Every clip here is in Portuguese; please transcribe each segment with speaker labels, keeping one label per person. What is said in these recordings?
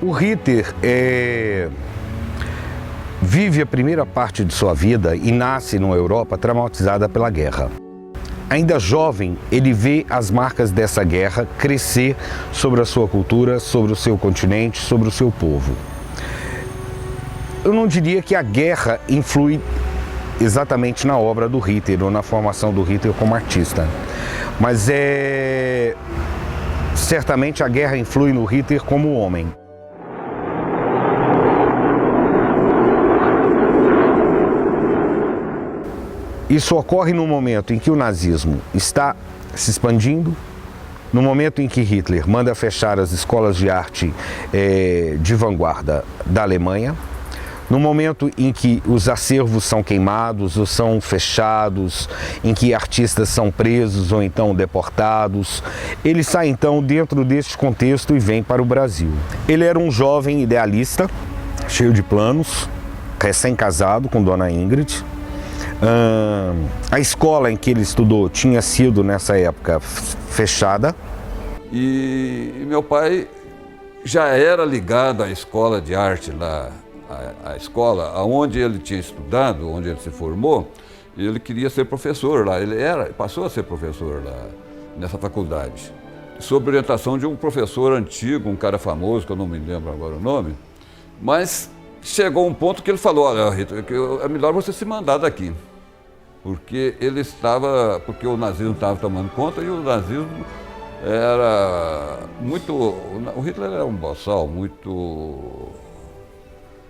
Speaker 1: O Hitler vive a primeira parte de sua vida e nasce numa Europa traumatizada pela guerra. Ainda jovem, ele vê as marcas dessa guerra crescer sobre a sua cultura, sobre o seu continente, sobre o seu povo. Eu não diria que a guerra influi exatamente na obra do Hitler ou na formação do Hitler como artista, mas certamente a guerra influi no Hitler como homem. Isso ocorre no momento em que o nazismo está se expandindo, no momento em que Hitler manda fechar as escolas de arte de vanguarda da Alemanha, no momento em que os acervos são queimados ou são fechados, em que artistas são presos ou então deportados. Ele sai então dentro deste contexto e vem para o Brasil. Ele era um jovem idealista, cheio de planos, recém-casado com Dona Ingrid. A escola em que ele estudou tinha sido, nessa época, fechada.
Speaker 2: E meu pai já era ligado à escola de arte lá, a escola onde ele tinha estudado, onde ele se formou, e ele queria ser professor lá. Ele passou a ser professor lá, nessa faculdade, sob orientação de um professor antigo, um cara famoso, que eu não me lembro agora o nome, mas chegou um ponto que ele falou: olha, Rita, é melhor você se mandar daqui, porque o nazismo estava tomando conta e o nazismo era muito... O Hitler era um boçal muito...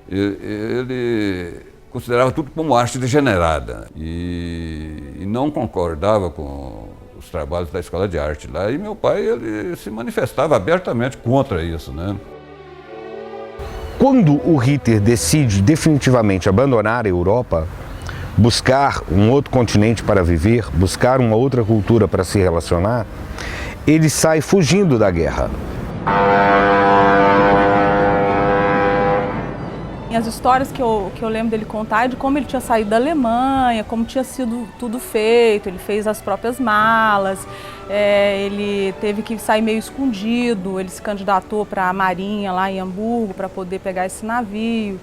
Speaker 2: Ele considerava tudo como arte degenerada e não concordava com os trabalhos da escola de arte lá. E meu pai, ele se manifestava abertamente contra isso, né?
Speaker 1: Quando o Hitler decide definitivamente abandonar a Europa, buscar um outro continente para viver, buscar uma outra cultura para se relacionar, ele sai fugindo da guerra.
Speaker 3: As histórias que eu lembro dele contar é de como ele tinha saído da Alemanha, como tinha sido tudo feito, ele fez as próprias malas, ele teve que sair meio escondido, ele se candidatou para a Marinha lá em Hamburgo para poder pegar esse navio,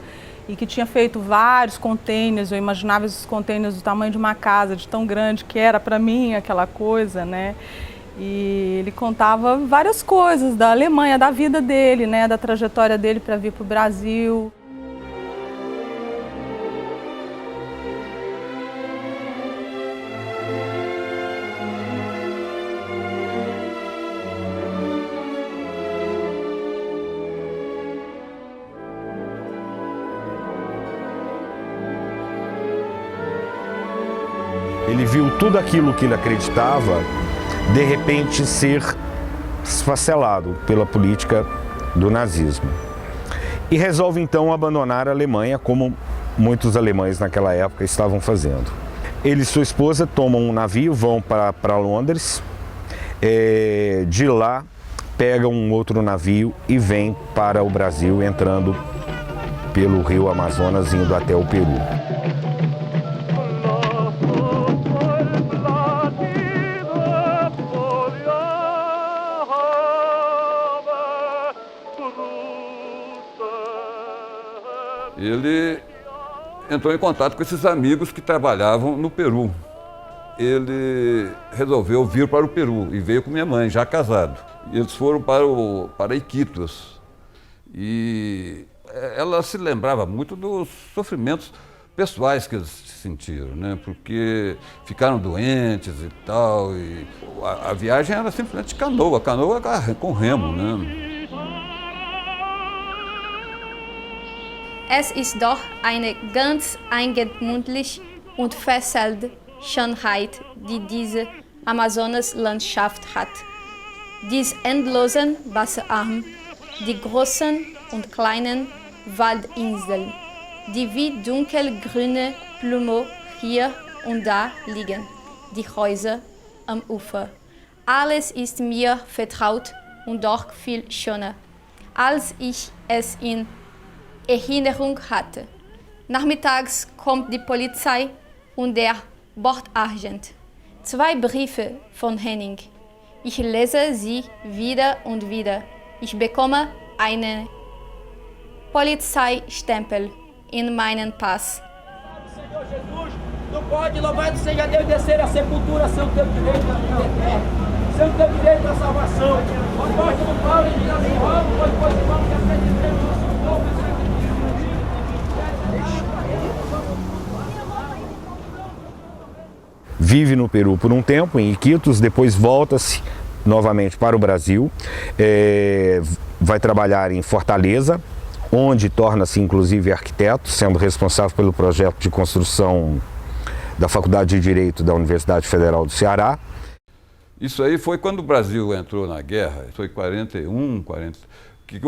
Speaker 3: e que tinha feito vários containers. Eu imaginava esses containers do tamanho de uma casa, de tão grande que era para mim aquela coisa, né? E ele contava várias coisas da Alemanha, da vida dele, né? Da trajetória dele para vir para o Brasil.
Speaker 1: Ele viu tudo aquilo que ele acreditava, de repente, ser esfacelado pela política do nazismo. E resolve então abandonar a Alemanha, como muitos alemães naquela época estavam fazendo. Ele e sua esposa tomam um navio, vão para Londres, de lá pegam um outro navio e vêm para o Brasil, entrando pelo rio Amazonas, indo até o Peru.
Speaker 2: Ele entrou em contato com esses amigos que trabalhavam no Peru. Ele resolveu vir para o Peru e veio com minha mãe, já casado. Eles foram para Iquitos. E ela se lembrava muito dos sofrimentos pessoais que eles sentiram, né? Porque ficaram doentes e tal. E a viagem era simplesmente canoa com remo, né?
Speaker 4: Es ist doch eine ganz eigentümliche und fesselnde Schönheit, die diese Amazonaslandschaft hat. Dies endlosen Wasserarm, die großen und kleinen Waldinseln, die wie dunkelgrüne Plumeaux hier und da liegen, die Häuser am Ufer. Alles ist mir vertraut und doch viel schöner, als ich es in Erinnerung hatte. Nachmittags kommt die Polizei und der Bordagent. 2 Briefe von Henning. Ich lese sie wieder und wieder. Ich bekomme eine Polizeistempel in meinen Pass.
Speaker 5: Senhor Jesus, não pode, louvado seja Deus, descer a sepultura sem o teu direito à vida eterna, sem o teu direito à salvação. O apóstolo Paulo diz assim: rogo, pois irmão, que acreditemos no nosso povo.
Speaker 1: Vive no Peru por um tempo, em Iquitos, depois volta-se novamente para o Brasil, vai trabalhar em Fortaleza, onde torna-se inclusive arquiteto, sendo responsável pelo projeto de construção da Faculdade de Direito da Universidade Federal do Ceará.
Speaker 2: Isso aí foi quando o Brasil entrou na guerra, foi em 41, 40, que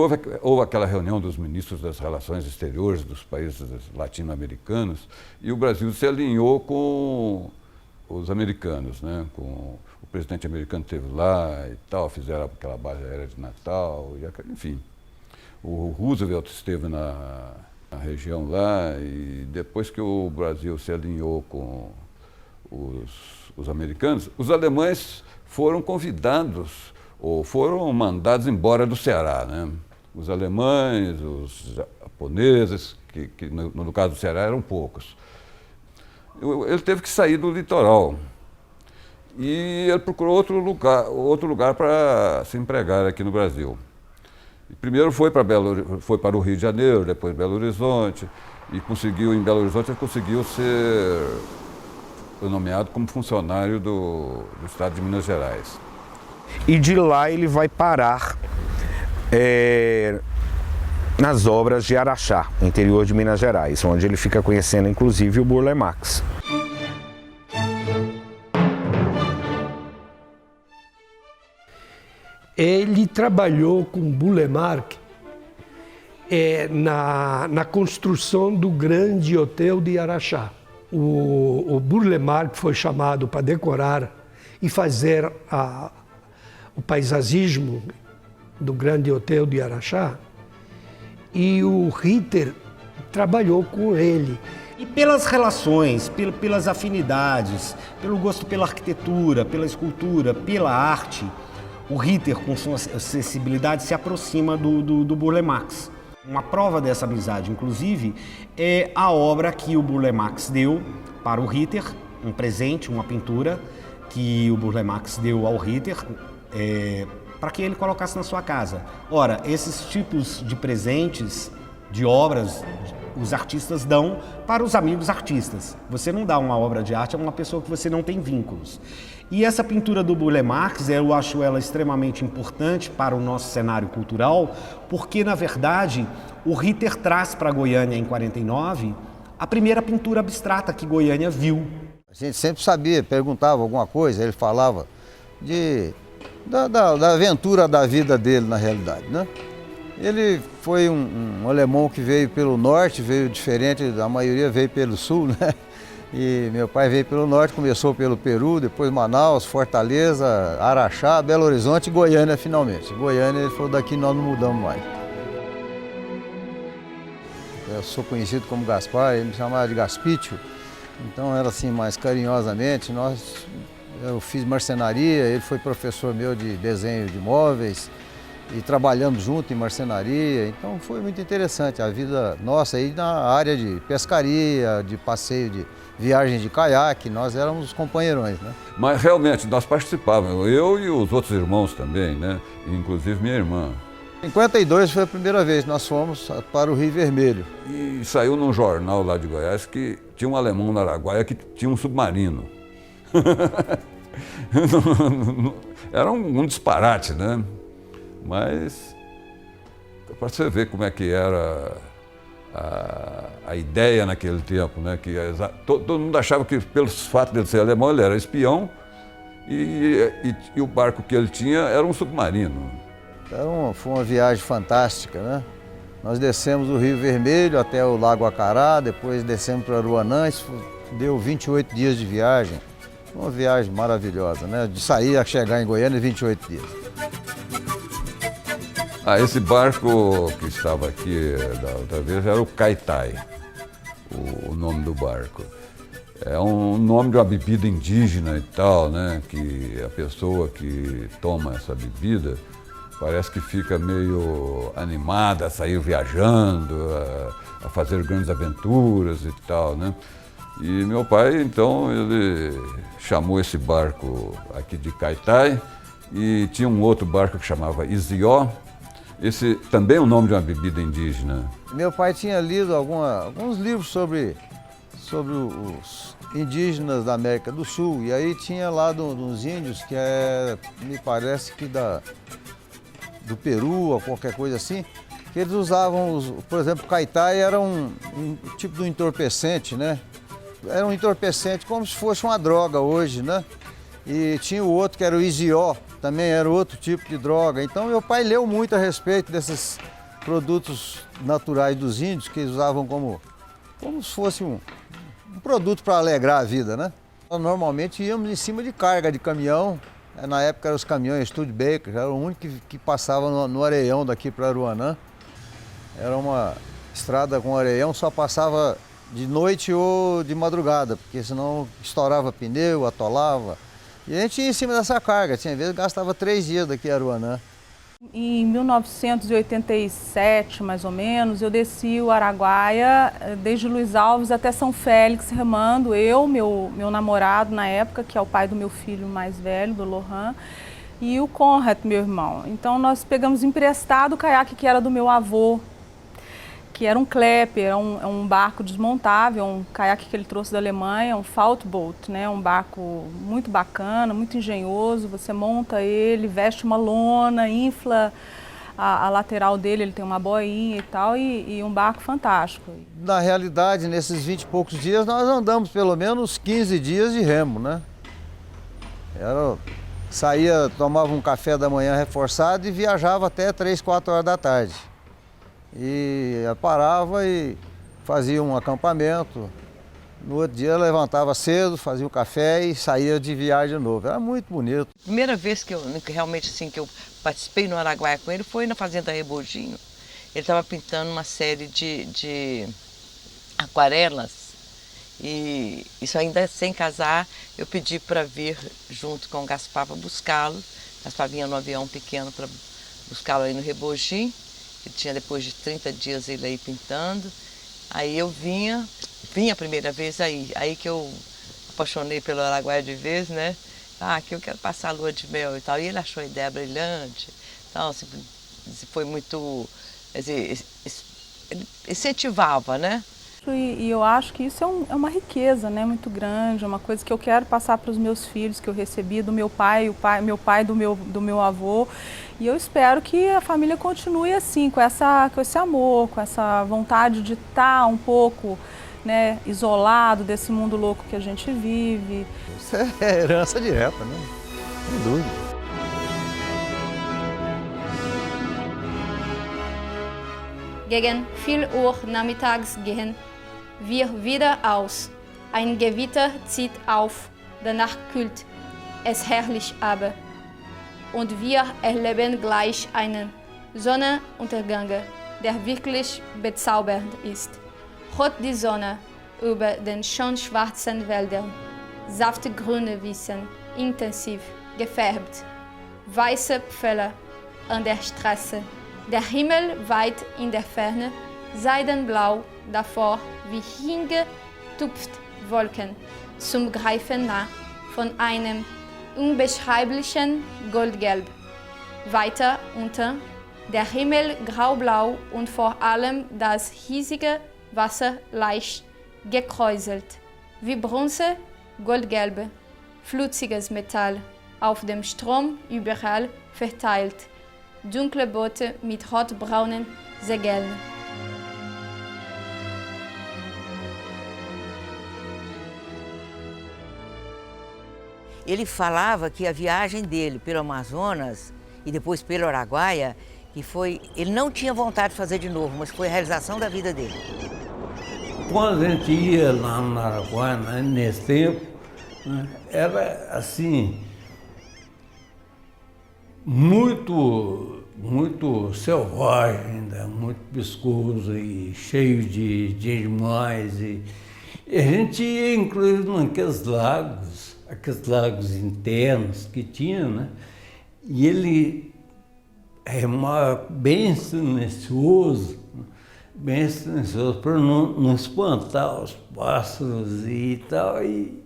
Speaker 2: houve aquela reunião dos ministros das relações exteriores dos países latino-americanos, e o Brasil se alinhou com os americanos, né? Com o presidente americano esteve lá e tal, fizeram aquela base aérea de Natal, e, enfim. O Roosevelt esteve na região lá, e depois que o Brasil se alinhou com os americanos, os alemães foram convidados ou foram mandados embora do Ceará, né? Os alemães, os japoneses, que no caso do Ceará eram poucos. Ele teve que sair do litoral e ele procurou outro lugar para se empregar aqui no Brasil. E primeiro foi para o Rio de Janeiro, depois Belo Horizonte, e em Belo Horizonte ele conseguiu ser nomeado como funcionário do estado de Minas Gerais.
Speaker 1: E de lá ele vai parar nas obras de Araxá, interior de Minas Gerais, onde ele fica conhecendo inclusive o Burle Marx.
Speaker 6: Ele trabalhou com Burle Marx na construção do grande hotel de Araxá. O Burle Marx foi chamado para decorar e fazer o paisagismo do grande hotel de Araxá, e o Ritter trabalhou com ele.
Speaker 7: E pelas relações, pelas afinidades, pelo gosto pela arquitetura, pela escultura, pela arte, o Ritter, com sua acessibilidade, se aproxima do Burle Marx. Uma prova dessa amizade, inclusive, é a obra que o Burle Marx deu para o Ritter, um presente, uma pintura que o Burle Marx deu ao Ritter, para que ele colocasse na sua casa. Ora, esses tipos de presentes, de obras, os artistas dão para os amigos artistas. Você não dá uma obra de arte a uma pessoa que você não tem vínculos. E essa pintura do Burle Marx, eu acho ela extremamente importante para o nosso cenário cultural, porque, na verdade, o Ritter traz para Goiânia, em 49, a primeira pintura abstrata que Goiânia viu.
Speaker 8: A gente sempre sabia, perguntava alguma coisa, ele falava da aventura da vida dele, na realidade, né? Ele foi um alemão que veio pelo norte, veio diferente, a maioria veio pelo sul, né? E meu pai veio pelo norte, começou pelo Peru, depois Manaus, Fortaleza, Araxá, Belo Horizonte e Goiânia finalmente. Goiânia, ele falou, daqui nós não mudamos mais. Eu sou conhecido como Gaspar, ele me chamava de Gaspítio, então era assim mais carinhosamente. Eu fiz marcenaria, ele foi professor meu de desenho de móveis e trabalhamos junto em marcenaria, então foi muito interessante a vida nossa aí na área de pescaria, de passeio, de viagem de caiaque, nós éramos os companheirões, né? Mas
Speaker 2: realmente nós participávamos, eu e os outros irmãos também, né? Inclusive minha irmã.
Speaker 8: Em 52 foi a primeira vez que nós fomos para o Rio Vermelho.
Speaker 2: E saiu num jornal lá de Goiás que tinha um alemão na Araguaia que tinha um submarino. Era um disparate, né? Mas para você ver como é que era a ideia naquele tempo, né? Que todo mundo achava que, pelo fato de ele ser alemão, ele era espião e o barco que ele tinha era um submarino.
Speaker 8: Então, foi uma viagem fantástica, né? Nós descemos o Rio Vermelho até o Lago Acará, depois descemos para Aruanã, isso deu 28 dias de viagem. Uma viagem maravilhosa, né? De sair a chegar em Goiânia em 28 dias.
Speaker 2: Esse barco que estava aqui da outra vez era o Caitai, o nome do barco. É um nome de uma bebida indígena e tal, né? Que a pessoa que toma essa bebida parece que fica meio animada a sair viajando, a fazer grandes aventuras e tal, né? E meu pai, então, ele chamou esse barco aqui de Caitai e tinha um outro barco que chamava Isió. Esse também é o nome de uma bebida indígena. Meu pai tinha lido alguns livros sobre os indígenas da América do Sul, e aí tinha lá dos índios, que me parece que do Peru ou qualquer coisa assim, que eles usavam, por exemplo, Caitai era um tipo de um entorpecente, né? Era um entorpecente como se fosse uma droga hoje, né? E tinha o outro que era o Isió, também era outro tipo de droga. Então meu pai leu muito a respeito desses produtos naturais dos índios, que eles usavam como se fosse um produto para alegrar a vida, né? Normalmente íamos em cima de carga de caminhão. Na época eram os caminhões Studebaker, era o único que passava no areião daqui para Aruanã. Era uma estrada com areião, só passava de noite ou de madrugada, porque senão estourava pneu, atolava. E a gente ia em cima dessa carga, tinha vezes que gastava 3 dias daqui a Aruanã.
Speaker 3: Em 1987, mais ou menos, eu desci o Araguaia, desde Luiz Alves até São Félix, remando. Eu, meu namorado na época, que é o pai do meu filho mais velho, do Lohan, e o Conrad, meu irmão. Então nós pegamos emprestado o caiaque que era do meu avô, que era um Klepper, um barco desmontável, um caiaque que ele trouxe da Alemanha, um Faltboot, né? Um barco muito bacana, muito engenhoso. Você monta ele, veste uma lona, infla a lateral dele, ele tem uma boinha e tal, e um barco fantástico.
Speaker 8: Na realidade, nesses 20 e poucos dias, nós andamos pelo menos 15 dias de remo, né? Saía, tomava um café da manhã reforçado e viajava até 3, 4 horas da tarde. E parava e fazia um acampamento. No outro dia levantava cedo, fazia o café e saía de viagem de novo. Era muito bonito.
Speaker 9: A primeira vez que eu realmente assim, que eu participei no Araguaia com ele foi na Fazenda Rebojinho. Ele estava pintando uma série de aquarelas. E isso ainda sem casar, eu pedi para vir junto com o Gaspar para buscá-lo. Gaspar vinha no avião pequeno para buscá-lo aí no Rebojinho. Ele tinha depois de 30 dias ele aí pintando. Aí eu vinha a primeira vez aí que eu apaixonei pelo Araguaia de vez, né? Que eu quero passar a lua de mel e tal. E ele achou a ideia brilhante. Então, assim, foi muito, ele incentivava, né?
Speaker 3: E eu acho que isso é uma riqueza, né, muito grande, é uma coisa que eu quero passar para os meus filhos, que eu recebi do meu pai, do meu avô. E eu espero que a família continue assim, com esse amor, com essa vontade de estar um pouco, né, isolado desse mundo louco que a gente vive.
Speaker 8: Isso é herança direta, né? Sem dúvida.
Speaker 4: Gegen 4 Uhr nachmittags gehen wir wieder aus. Ein Gewitter zieht auf, danach kühlt es herrlich ab. Und wir erleben gleich einen Sonnenuntergang, der wirklich bezaubernd ist. Rot die Sonne über den schon schwarzen Wäldern, saftgrüne Wiesen, intensiv gefärbt, weiße Pfähle an der Straße. Der Himmel weit in der Ferne, seidenblau, davor wie hingetupft Wolken, zum Greifen nah, von einem unbeschreiblichen Goldgelb. Weiter unter, der Himmel graublau und vor allem das hiesige Wasser leicht gekräuselt, wie Bronze, goldgelbe, flutziges Metall, auf dem Strom überall verteilt. Dunkle Boote mit rotbraunen Segeln.
Speaker 10: Ele falava que a viagem dele pelo Amazonas e depois pelo Araguaia, ele não tinha vontade de fazer de novo, mas foi a realização da vida dele.
Speaker 11: Quando a gente ia lá no Araguaia, né, nesse tempo, né, era assim, muito selvagem ainda, muito viscoso e cheio de animais. E a gente ia, inclusive, naqueles lagos internos que tinha, né? E ele bem silencioso para não espantar os pássaros e tal. E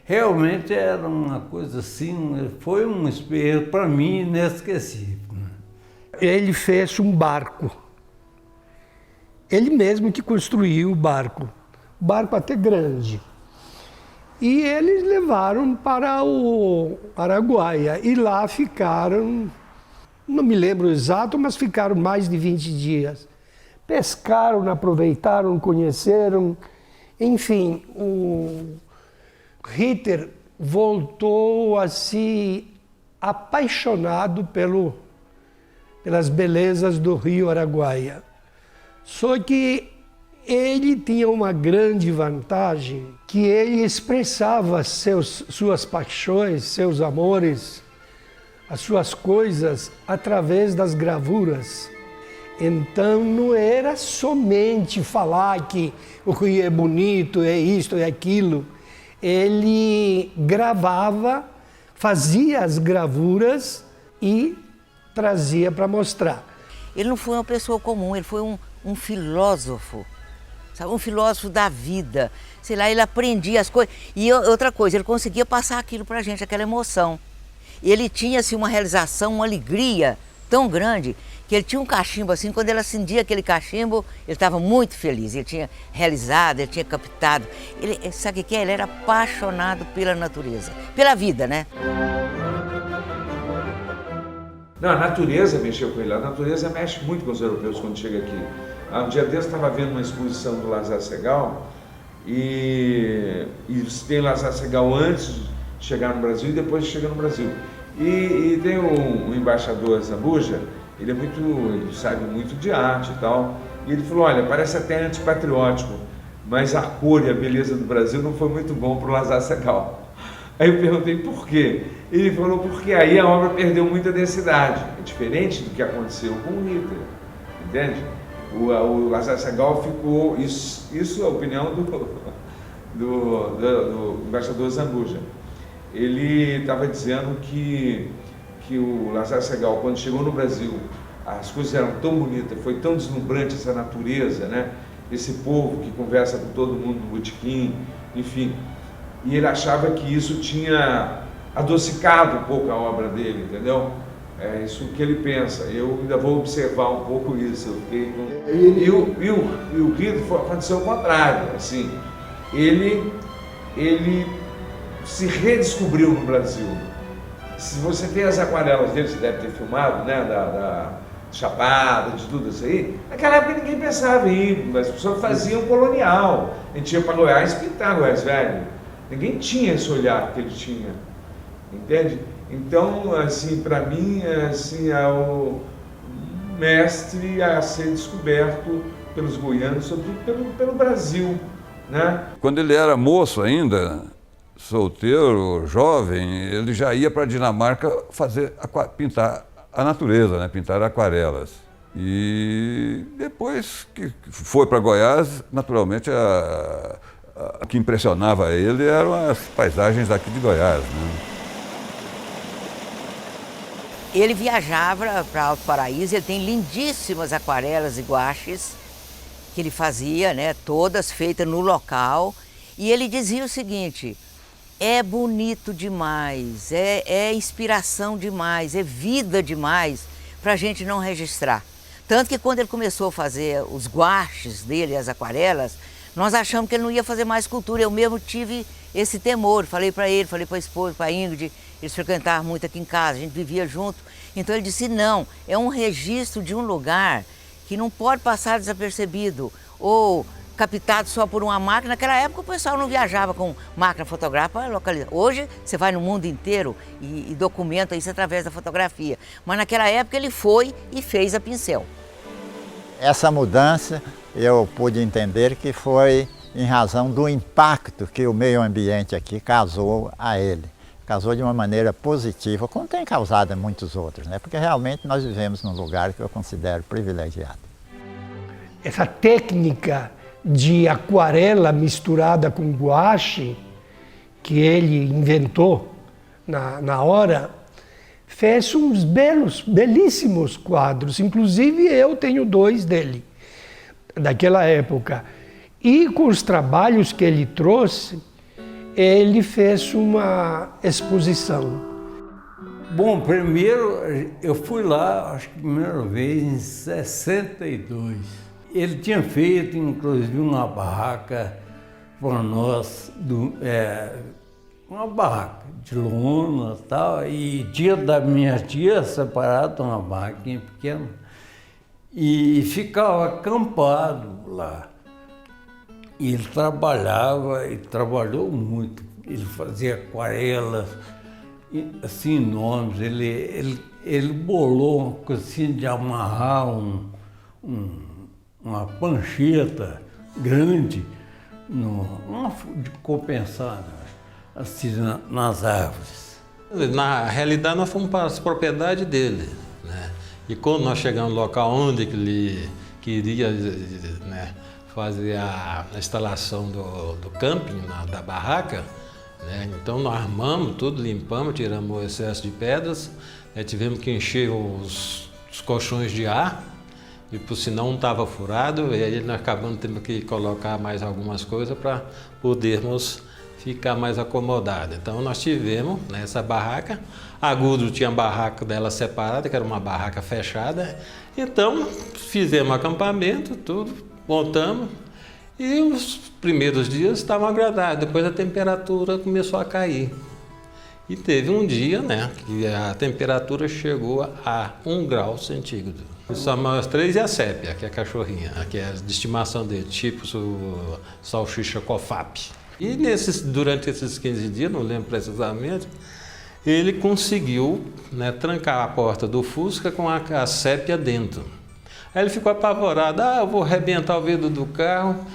Speaker 11: realmente era uma coisa assim, foi um espelho para mim inesquecível.
Speaker 6: Ele fez um barco. Ele mesmo que construiu o barco até grande. E eles levaram para o Araguaia e lá ficaram, não me lembro exato, mas ficaram mais de 20 dias. Pescaram, aproveitaram, conheceram, enfim, o Ritter voltou a se apaixonado pelas belezas do rio Araguaia. Só que ele tinha uma grande vantagem, que ele expressava suas paixões, seus amores, as suas coisas através das gravuras. Então não era somente falar que o rio é bonito, é isto, é aquilo. Ele gravava, fazia as gravuras e trazia para mostrar.
Speaker 10: Ele não foi uma pessoa comum, ele foi um filósofo, sabe? Um filósofo da vida. Sei lá, ele aprendia as coisas. E outra coisa, ele conseguia passar aquilo para a gente, aquela emoção. Ele tinha assim, uma realização, uma alegria tão grande, que ele tinha um cachimbo assim, quando ele acendia aquele cachimbo, ele estava muito feliz, ele tinha realizado, ele tinha captado. Ele, sabe o que é? Ele era apaixonado pela natureza, pela vida, né?
Speaker 12: Não, a natureza mexeu com ele, a natureza mexe muito com os europeus quando chega aqui. Um dia desse eu estava vendo uma exposição do Lázaro Segall e tem Lázaro Segall antes de chegar no Brasil e depois de chegar no Brasil. E tem o embaixador Zambuja, ele sabe muito de arte e tal, e ele falou, olha, parece até antipatriótico, mas a cor e a beleza do Brasil não foi muito bom para o Lázaro Segall. Aí eu perguntei por quê? Ele falou, porque aí a obra perdeu muita densidade, é diferente do que aconteceu com o Ritter, entende? O Lázaro Segall ficou, isso é a opinião do embaixador Zambuja. Ele estava dizendo que o Lázaro Segall, quando chegou no Brasil, as coisas eram tão bonitas, foi tão deslumbrante essa natureza, né? Esse povo que conversa com todo mundo no botequim, enfim. E ele achava que isso tinha adocicado um pouco a obra dele, entendeu? É isso que ele pensa. Eu ainda vou observar um pouco isso. Eu fiquei com... E o Ritter aconteceu o contrário, assim. Ele se redescobriu no Brasil. Se você tem as aquarelas dele, você deve ter filmado, né, da Chapada, de tudo isso aí, naquela época ninguém pensava em ir, as pessoas faziam colonial. A gente ia para Goiás pintar Goiás Velho. Ninguém tinha esse olhar que ele tinha, entende? Então, assim, para mim, assim, é o mestre a ser descoberto pelos goianos, sobretudo pelo Brasil, né?
Speaker 2: Quando ele era moço ainda, solteiro, jovem, ele já ia para a Dinamarca pintar a natureza, né? Pintar aquarelas. E depois que foi para Goiás, naturalmente, o que impressionava ele eram as paisagens daqui de Goiás, né?
Speaker 10: Ele viajava para Alto Paraíso, ele tem lindíssimas aquarelas e guaches que ele fazia, né? Todas feitas no local. E ele dizia o seguinte, é bonito demais, é inspiração demais, é vida demais para a gente não registrar. Tanto que quando ele começou a fazer os guaches dele, as aquarelas, nós achamos que ele não ia fazer mais escultura. Eu mesmo tive esse temor, falei para ele, falei para a esposa, para a Ingrid, eles frequentavam muito aqui em casa, a gente vivia junto. Então ele disse, não, é um registro de um lugar que não pode passar desapercebido ou captado só por uma máquina. Naquela época o pessoal não viajava com máquina fotográfica para localizar. Hoje você vai no mundo inteiro e documenta isso através da fotografia. Mas naquela época ele foi e fez a pincel.
Speaker 13: Essa mudança eu pude entender que foi em razão do impacto que o meio ambiente aqui causou a ele. Causou de uma maneira positiva, como tem causado em muitos outros, né? Porque realmente nós vivemos num lugar que eu considero privilegiado.
Speaker 6: Essa técnica de aquarela misturada com guache que ele inventou na hora fez uns belíssimos quadros. Inclusive eu tenho 2 dele, daquela época. E com os trabalhos que ele trouxe, ele fez uma exposição.
Speaker 11: Bom, primeiro eu fui lá, acho que a primeira vez em 62. Ele tinha feito, inclusive, uma barraca para nós, uma barraca de lona e tal, e tinha da minha tia separado uma barraquinha pequena, e ficava acampado lá. E ele trabalhava, e trabalhou muito. Ele fazia aquarelas, assim, enormes. Ele bolou uma coisa assim de amarrar uma pancheta grande, de compensar, assim, nas árvores.
Speaker 14: Na realidade, nós fomos para as propriedades dele, né? E quando nós chegamos no local onde ele queria, né, fazer a instalação do camping, da barraca, né? Então nós armamos tudo, limpamos, tiramos o excesso de pedras, né? Tivemos que encher os colchões de ar, e por sinal não estava furado, e aí nós acabamos tendo que colocar mais algumas coisas para podermos ficar mais acomodados. Então nós tivemos nessa barraca, a Gudrun tinha a barraca dela separada, que era uma barraca fechada, então fizemos acampamento, tudo, montamos, e os primeiros dias estavam agradáveis, depois a temperatura começou a cair. E teve um dia, né, que a temperatura chegou a 1 grau centígrado. Só nós 3 e a Sépia, que é a cachorrinha, que é de estimação dele, tipo salsicha COFAP. E durante esses 15 dias, não lembro precisamente, ele conseguiu, né, trancar a porta do Fusca com a Sépia dentro. Aí ele ficou apavorado, eu vou arrebentar o vidro do carro.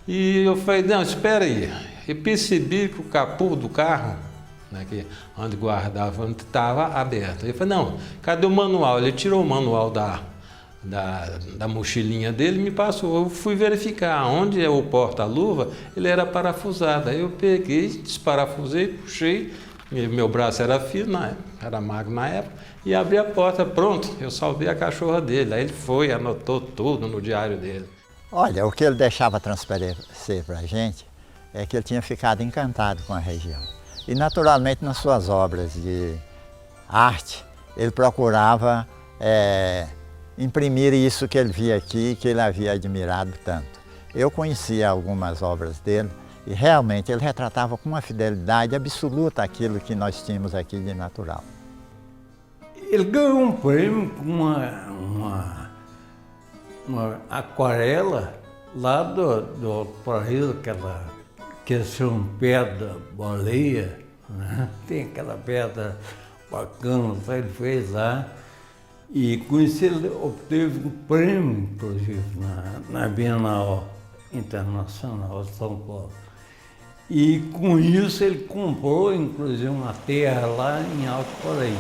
Speaker 14: E eu falei, não, espera aí. E percebi que o capô do carro, né, onde guardava, onde estava aberto. Ele falou, não, cadê o manual? Ele tirou o manual da mochilinha dele e me passou. Eu fui verificar onde é o porta-luva, ele era parafusado. Aí eu peguei, desparafusei, puxei, meu braço era fino, era magro na época, e abri a porta, pronto, eu salvei a cachorra dele. Aí ele foi, anotou tudo no diário dele.
Speaker 13: Olha, o que ele deixava transparecer para a gente é que ele tinha ficado encantado com a região. E naturalmente nas suas obras de arte, ele procurava imprimir isso que ele via aqui, que ele havia admirado tanto. Eu conhecia algumas obras dele e realmente ele retratava com uma fidelidade absoluta aquilo que nós tínhamos aqui de natural.
Speaker 11: Ele ganhou um prêmio com uma aquarela lá do Paraíso, que eles chamam pedra baleia, né? Tem aquela pedra bacana, ele fez lá. E com isso ele obteve um prêmio, inclusive, na Bienal Internacional de São Paulo. E com isso ele comprou, inclusive, uma terra lá em Alto Paraíso.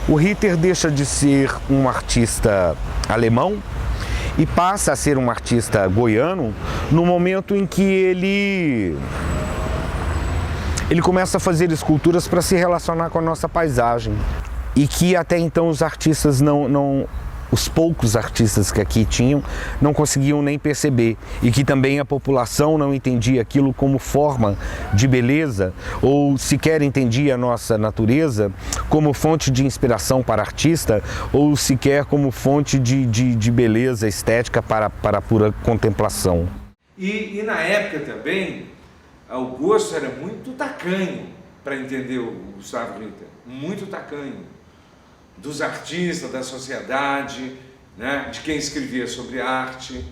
Speaker 1: O Ritter deixa de ser um artista alemão e passa a ser um artista goiano no momento em que ele começa a fazer esculturas para se relacionar com a nossa paisagem. E que até então os artistas os poucos artistas que aqui tinham não conseguiam nem perceber, e que também a população não entendia aquilo como forma de beleza, ou sequer entendia a nossa natureza como fonte de inspiração para artista, ou sequer como fonte de beleza estética para a pura contemplação.
Speaker 12: E na época também, o gosto era muito tacanho para entender o Gustavo Ritter, muito tacanho. Dos artistas, da sociedade, né, de quem escrevia sobre arte,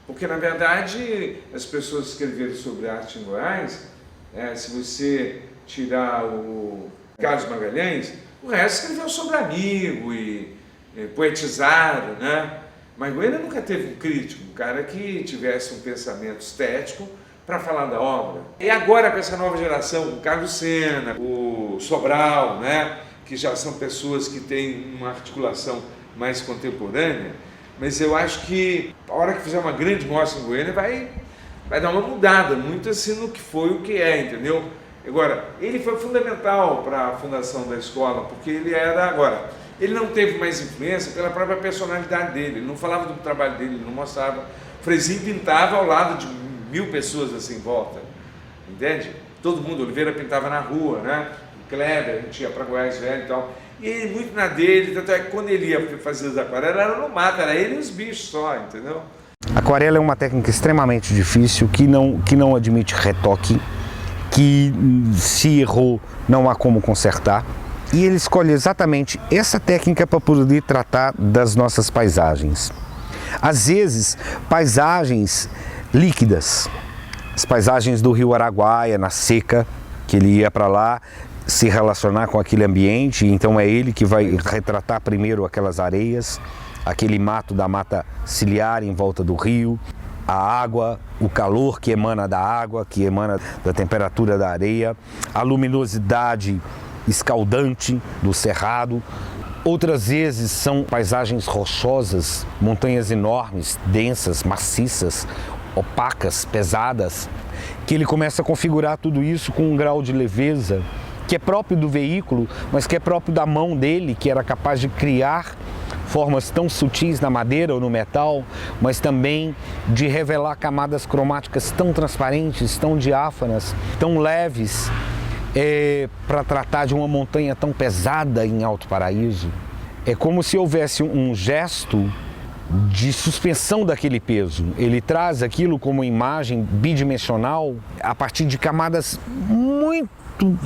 Speaker 12: porque na verdade as pessoas que escreveram sobre arte em Goiás, se você tirar o Carlos Magalhães, o resto escreveu sobre amigo e poetizaram, né? Mas Goiânia nunca teve um crítico, um cara que tivesse um pensamento estético para falar da obra. E agora com essa nova geração, o Carlos Sena, o Sobral, né, que já são pessoas que têm uma articulação mais contemporânea, mas eu acho que a hora que fizer uma grande mostra em Goiânia vai dar uma mudada, muito assim no que foi o que é, entendeu? Agora, ele foi fundamental para a fundação da escola, porque ele era, agora, ele não teve mais influência pela própria personalidade dele, ele não falava do trabalho dele, ele não mostrava. Frezinho pintava ao lado de 1000 pessoas assim em volta, entende? Todo mundo, Oliveira pintava na rua, né? O Kleber, a gente ia para Goiás Velho e tal. E ele muito na dele, tanto é que quando ele ia fazer as aquarelas, era no mato, era ele e os bichos só, entendeu?
Speaker 1: Aquarela é uma técnica extremamente difícil, que não admite retoque, que se errou não há como consertar. E ele escolhe exatamente essa técnica para poder tratar das nossas paisagens. Às vezes, paisagens líquidas, as paisagens do rio Araguaia, na seca, que ele ia para lá se relacionar com aquele ambiente, então é ele que vai retratar primeiro aquelas areias, aquele mato da mata ciliar em volta do rio, a água, o calor que emana da água, que emana da temperatura da areia, a luminosidade escaldante do cerrado. Outras vezes são paisagens rochosas, montanhas enormes, densas, maciças, opacas, pesadas, que ele começa a configurar tudo isso com um grau de leveza que é próprio do veículo, mas que é próprio da mão dele, que era capaz de criar formas tão sutis na madeira ou no metal, mas também de revelar camadas cromáticas tão transparentes, tão diáfanas, tão leves, para tratar de uma montanha tão pesada em Alto Paraíso. É como se houvesse um gesto de suspensão daquele peso. Ele traz aquilo como imagem bidimensional a partir de camadas muito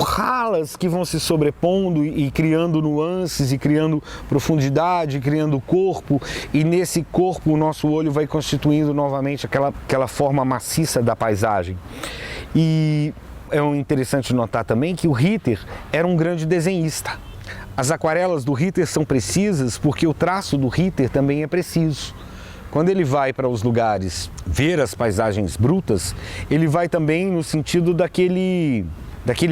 Speaker 1: ralas que vão se sobrepondo e criando nuances, e criando profundidade, criando corpo, e nesse corpo o nosso olho vai constituindo novamente aquela forma maciça da paisagem. E é interessante notar também que o Ritter era um grande desenhista. As aquarelas do Ritter são precisas porque o traço do Ritter também é preciso. Quando ele vai para os lugares ver as paisagens brutas, ele vai também no sentido daquele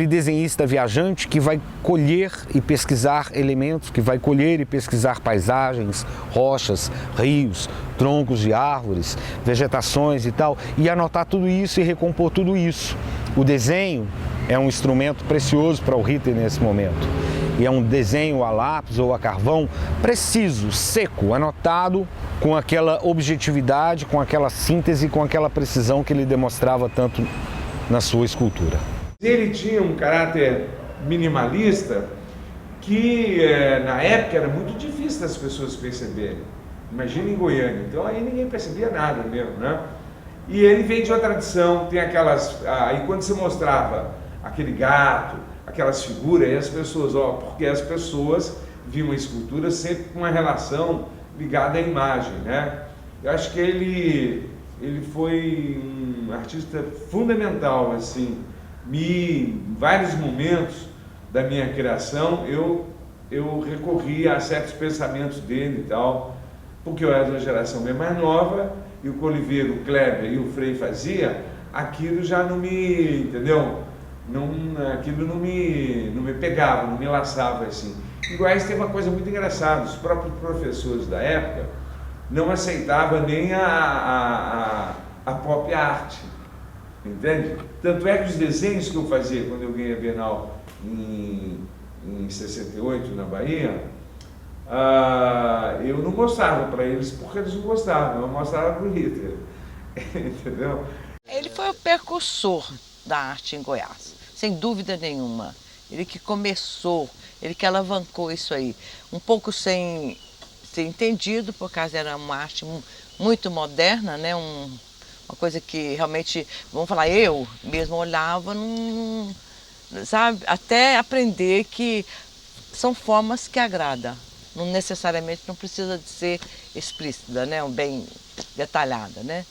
Speaker 1: desenhista viajante que vai colher e pesquisar elementos, que vai colher e pesquisar paisagens, rochas, rios, troncos de árvores, vegetações e tal, e anotar tudo isso e recompor tudo isso. O desenho é um instrumento precioso para o Ritter nesse momento. E é um desenho a lápis ou a carvão preciso, seco, anotado com aquela objetividade, com aquela síntese, com aquela precisão que ele demonstrava tanto na sua escultura.
Speaker 12: Ele tinha um caráter minimalista que na época era muito difícil das pessoas perceberem. Imagina em Goiânia, então aí ninguém percebia nada mesmo, né? E ele veio de uma tradição, tem aquelas... Aí quando você mostrava aquele gato, aquelas figuras, e as pessoas, porque as pessoas viam a escultura sempre com uma relação ligada à imagem, né? Eu acho que ele foi um artista fundamental, assim. Em vários momentos da minha criação, eu recorri a certos pensamentos dele e tal, porque eu era de uma geração bem mais nova, e o que o Oliveira, o Kleber e o Frei fazia, aquilo já não me, entendeu? Aquilo não me pegava, não me laçava assim. Em Goiás tem uma coisa muito engraçada, os próprios professores da época não aceitavam nem a própria arte, entende? Tanto é que os desenhos que eu fazia quando eu ganhei a Bienal em 68 na Bahia, eu não mostrava para eles porque eles não gostavam, eu mostrava para o Ritter, entendeu?
Speaker 9: Ele foi o precursor da arte em Goiás, sem dúvida nenhuma. Ele que começou, ele que alavancou isso aí. Um pouco sem ser entendido, por causa era uma arte muito moderna, né? Uma coisa que realmente, vamos falar, eu mesmo olhava, sabe? Até aprender que são formas que agradam. Não necessariamente não precisa de ser explícita, né? Bem detalhada, né?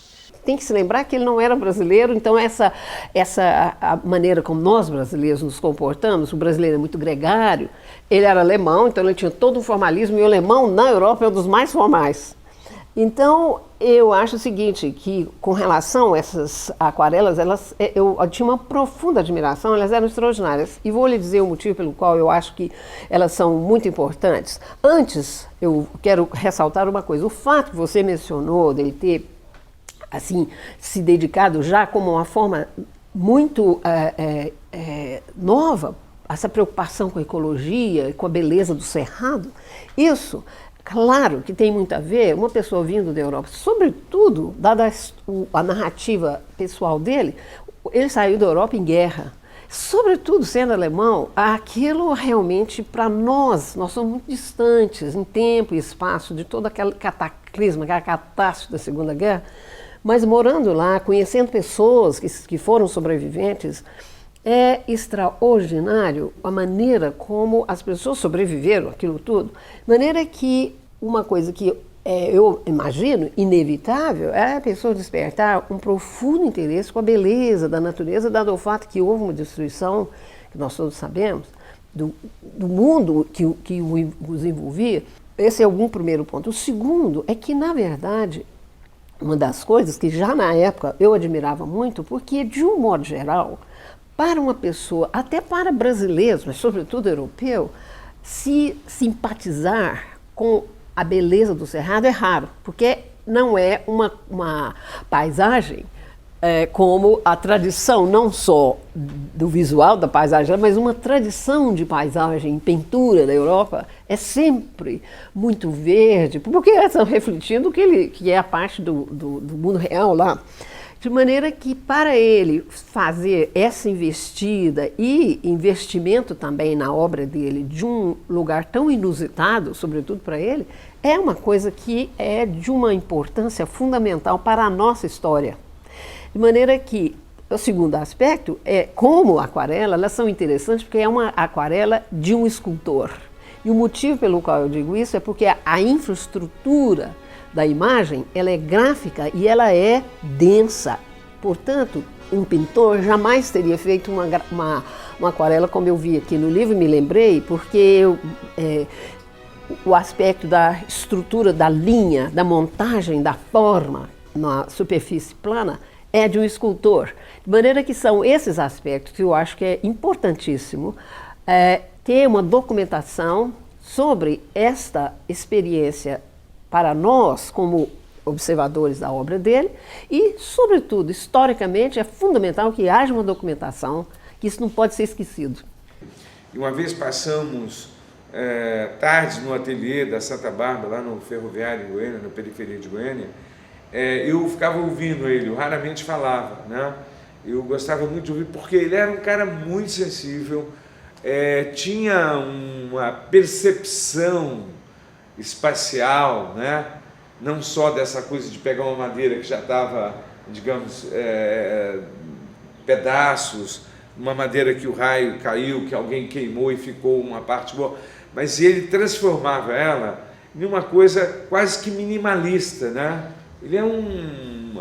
Speaker 15: Tem que se lembrar que ele não era brasileiro, então a maneira como nós brasileiros nos comportamos, o brasileiro é muito gregário, ele era alemão, então ele tinha todo um formalismo, e o alemão na Europa é um dos mais formais. Então, eu acho o seguinte, que com relação a essas aquarelas, eu tinha uma profunda admiração, elas eram extraordinárias. E vou lhe dizer o motivo pelo qual eu acho que elas são muito importantes. Antes, eu quero ressaltar uma coisa, o fato que você mencionou dele ter assim, se dedicado já como uma forma muito nova, essa preocupação com a ecologia, com a beleza do cerrado, isso, claro que tem muito a ver, uma pessoa vindo da Europa, sobretudo, dada a narrativa pessoal dele, ele saiu da Europa em guerra. Sobretudo sendo alemão, aquilo realmente, para nós somos muito distantes em tempo e espaço de todo aquele cataclisma, aquela catástrofe da Segunda Guerra, mas morando lá, conhecendo pessoas que foram sobreviventes, é extraordinário a maneira como as pessoas sobreviveram aquilo tudo, de maneira que uma coisa que eu imagino inevitável é a pessoa despertar um profundo interesse com a beleza da natureza, dado o fato que houve uma destruição, que nós todos sabemos, do mundo que os envolvia. Esse é algum primeiro ponto. O segundo é que, na verdade, uma das coisas que já na época eu admirava muito, porque de um modo geral, para uma pessoa, até para brasileiros, mas sobretudo europeu, se simpatizar com a beleza do cerrado é raro, porque não é uma paisagem como a tradição, não só do visual da paisagem, mas uma tradição de paisagem em pintura da Europa é sempre muito verde, porque estão refletindo que é a parte do mundo real lá. De maneira que, para ele fazer essa investida e investimento também na obra dele de um lugar tão inusitado, sobretudo para ele, é uma coisa que é de uma importância fundamental para a nossa história. De maneira que, o segundo aspecto é como aquarela, elas são interessantes porque é uma aquarela de um escultor. E o motivo pelo qual eu digo isso é porque a infraestrutura da imagem, ela é gráfica e ela é densa. Portanto, um pintor jamais teria feito uma aquarela como eu vi aqui no livro, me lembrei, porque o aspecto da estrutura da linha, da montagem, da forma na superfície plana é de um escultor. De maneira que são esses aspectos que eu acho que é importantíssimo ter uma documentação sobre esta experiência para nós, como observadores da obra dele, e, sobretudo, historicamente, é fundamental que haja uma documentação, que isso não pode ser esquecido.
Speaker 12: E uma vez passamos tardes no ateliê da Santa Bárbara, lá no Ferroviário de Goiânia, na periferia de Goiânia, eu ficava ouvindo ele, eu raramente falava, né? Eu gostava muito de ouvir, porque ele era um cara muito sensível, tinha uma percepção espacial, né? Não só dessa coisa de pegar uma madeira que já estava, digamos, pedaços, uma madeira que o raio caiu, que alguém queimou e ficou uma parte boa, mas ele transformava ela em uma coisa quase que minimalista, né? Ele é um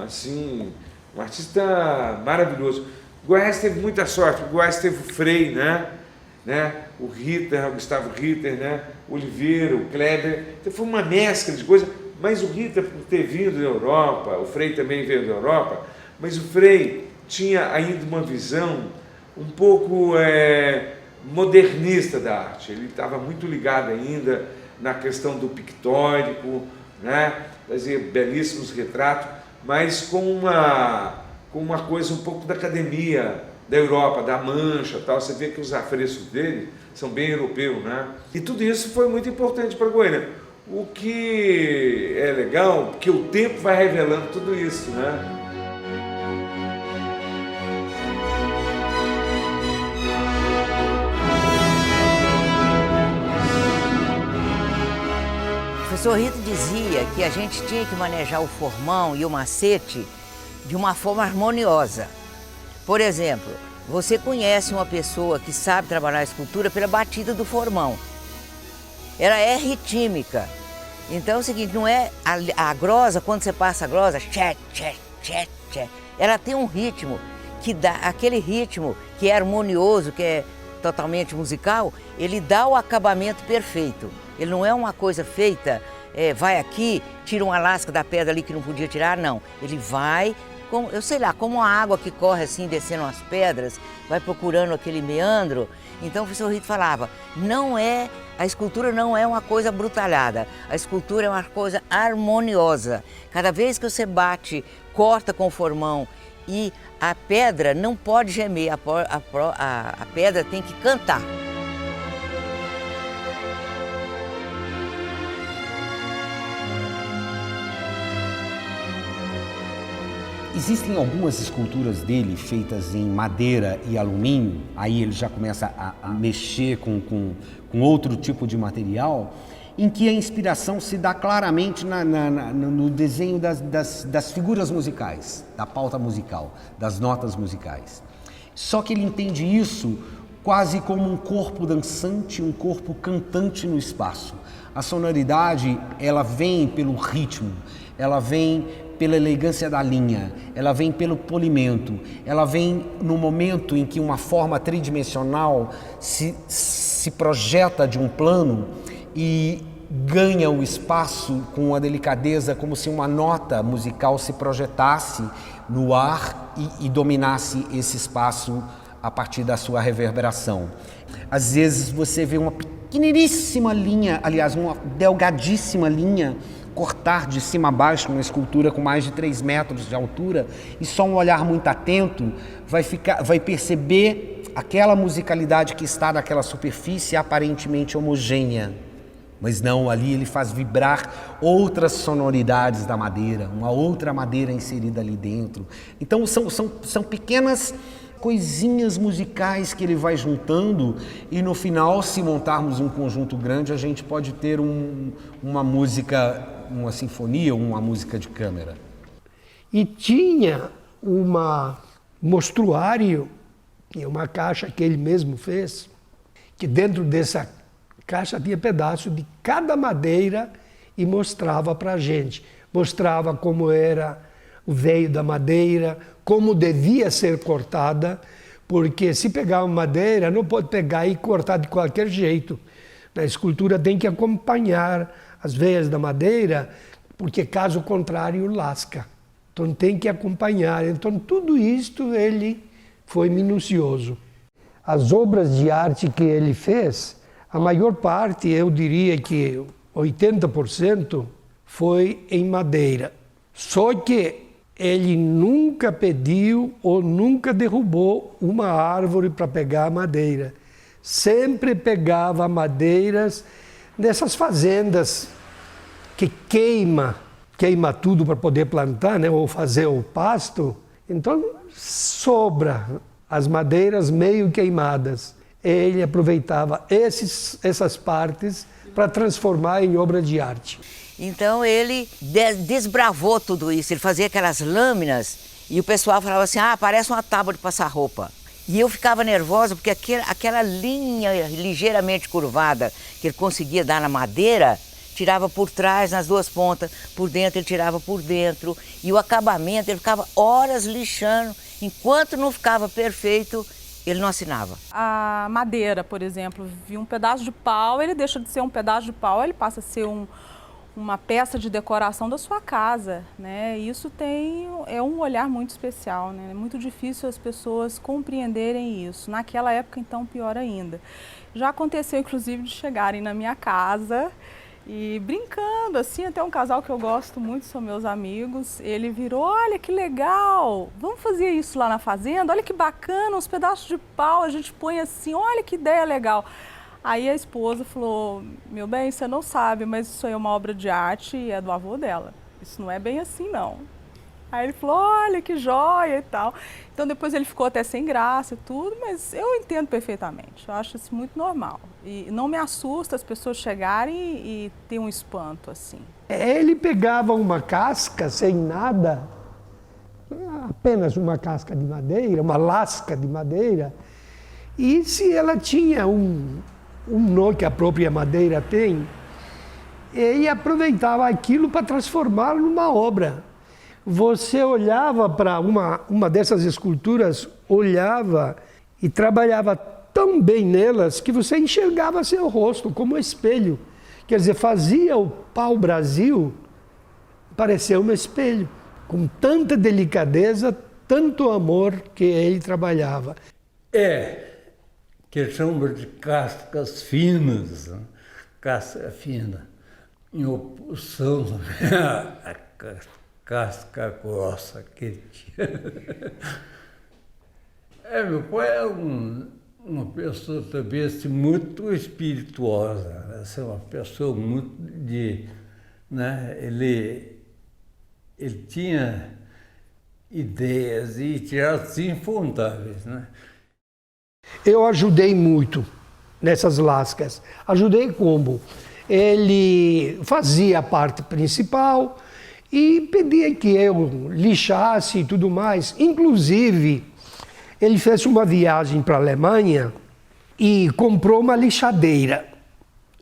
Speaker 12: artista maravilhoso. O Goiás teve muita sorte, o Goiás teve o Frei, né? O Ritter, o Gustavo Ritter, né? O Oliveira, o Kleber, então foi uma mescla de coisas, mas o Ritter, por ter vindo da Europa, o Frei também veio da Europa, mas o Frei tinha ainda uma visão um pouco modernista da arte, ele estava muito ligado ainda na questão do pictórico, né? Fazia belíssimos retratos, mas com uma coisa um pouco da academia da Europa, da Mancha, tal. Você vê que os afrescos dele são bem europeus, né? E tudo isso foi muito importante para Goiânia. O que é legal, porque o tempo vai revelando tudo isso, né?
Speaker 10: O professor Rito dizia que a gente tinha que manejar o formão e o macete de uma forma harmoniosa. Por exemplo, você conhece uma pessoa que sabe trabalhar a escultura pela batida do formão. Ela é ritmica. Então é o seguinte, não é a grosa, quando você passa a grosa, tché, tché, tché, tché. Ela tem um ritmo que dá, aquele ritmo que é harmonioso, que é totalmente musical, ele dá o acabamento perfeito. Ele não é uma coisa feita, vai aqui, tira uma lasca da pedra ali que não podia tirar, não. Ele vai, eu sei lá, como a água que corre assim, descendo as pedras, vai procurando aquele meandro. Então o professor Rito falava, a escultura não é uma coisa brutalhada, a escultura é uma coisa harmoniosa. Cada vez que você bate, corta com o formão E a pedra não pode gemer, a pedra tem que cantar.
Speaker 7: Existem algumas esculturas dele feitas em madeira e alumínio, aí ele já começa a mexer com outro tipo de material, em que a inspiração se dá claramente no desenho das figuras musicais, da pauta musical, das notas musicais. Só que ele entende isso quase como um corpo dançante, um corpo cantante no espaço. A sonoridade, ela vem pelo ritmo, ela vem pela elegância da linha, ela vem pelo polimento, ela vem no momento em que uma forma tridimensional se projeta de um plano e ganha o espaço com a delicadeza, como se uma nota musical se projetasse no ar e dominasse esse espaço a partir da sua reverberação. Às vezes você vê uma pequeniníssima linha, aliás, uma delgadíssima linha cortar de cima a baixo uma escultura com mais de 3 metros de altura, e só um olhar muito atento vai perceber aquela musicalidade que está naquela superfície aparentemente homogênea. Mas não, ali ele faz vibrar outras sonoridades da madeira, uma outra madeira inserida ali dentro. Então são pequenas coisinhas musicais que ele vai juntando, e no final, se montarmos um conjunto grande, a gente pode ter uma música, uma sinfonia, uma música de câmara.
Speaker 6: E tinha um mostruário, que é uma caixa que ele mesmo fez, que dentro dessa caixa tinha pedaço de cada madeira e mostrava para a gente. Mostrava como era o veio da madeira, como devia ser cortada, porque se pegar uma madeira, não pode pegar e cortar de qualquer jeito. A escultura tem que acompanhar as veias da madeira, porque caso contrário lasca. Então tem que acompanhar. Então tudo isto ele foi minucioso. As obras de arte que ele fez, a maior parte, eu diria que 80%, foi em madeira. Só que ele nunca pediu ou nunca derrubou uma árvore para pegar a madeira. Sempre pegava madeiras dessas fazendas que queima tudo para poder plantar, né, ou fazer o pasto. Então sobra as madeiras meio queimadas. Ele aproveitava essas partes para transformar em obra de arte.
Speaker 10: Então ele desbravou tudo isso, ele fazia aquelas lâminas e o pessoal falava assim, parece uma tábua de passar roupa. E eu ficava nervosa porque aquela linha ligeiramente curvada que ele conseguia dar na madeira, tirava por trás nas duas pontas, por dentro ele tirava por dentro, e o acabamento ele ficava horas lixando, enquanto não ficava perfeito, ele não assinava.
Speaker 3: A madeira, por exemplo, vi um pedaço de pau, ele deixa de ser um pedaço de pau, ele passa a ser uma peça de decoração da sua casa, né? Isso é um olhar muito especial, né? É muito difícil as pessoas compreenderem isso. Naquela época, então, pior ainda. Já aconteceu, inclusive, de chegarem na minha casa e brincando, assim, até um casal que eu gosto muito, são meus amigos, ele virou, olha que legal, vamos fazer isso lá na fazenda, olha que bacana, uns pedaços de pau, a gente põe assim, olha que ideia legal. Aí a esposa falou, meu bem, você não sabe, mas isso aí é uma obra de arte e é do avô dela. Isso não é bem assim, não. Aí ele falou, olha que joia e tal. Então depois ele ficou até sem graça e tudo, mas eu entendo perfeitamente. Eu acho isso muito normal. E não me assusta as pessoas chegarem e ter um espanto assim.
Speaker 6: Ele pegava uma casca sem nada, apenas uma casca de madeira, uma lasca de madeira, e se ela tinha um nó que a própria madeira tem, ele aproveitava aquilo para transformá-lo numa obra. Você olhava para uma dessas esculturas, olhava e trabalhava tão bem nelas que você enxergava seu rosto como espelho. Quer dizer, fazia o pau-brasil parecer um espelho, com tanta delicadeza, tanto amor que ele trabalhava.
Speaker 11: Que chama de cascas finas, né? Casca fina, em oposição casca grossa que ele tinha. Meu pai é uma pessoa também assim, muito espirituosa, assim, uma pessoa muito né? Ele tinha ideias e teatros infundáveis, né?
Speaker 6: Eu ajudei muito nessas lascas. Ajudei como? Ele fazia a parte principal e pedia que eu lixasse e tudo mais. Inclusive, ele fez uma viagem para a Alemanha e comprou uma lixadeira.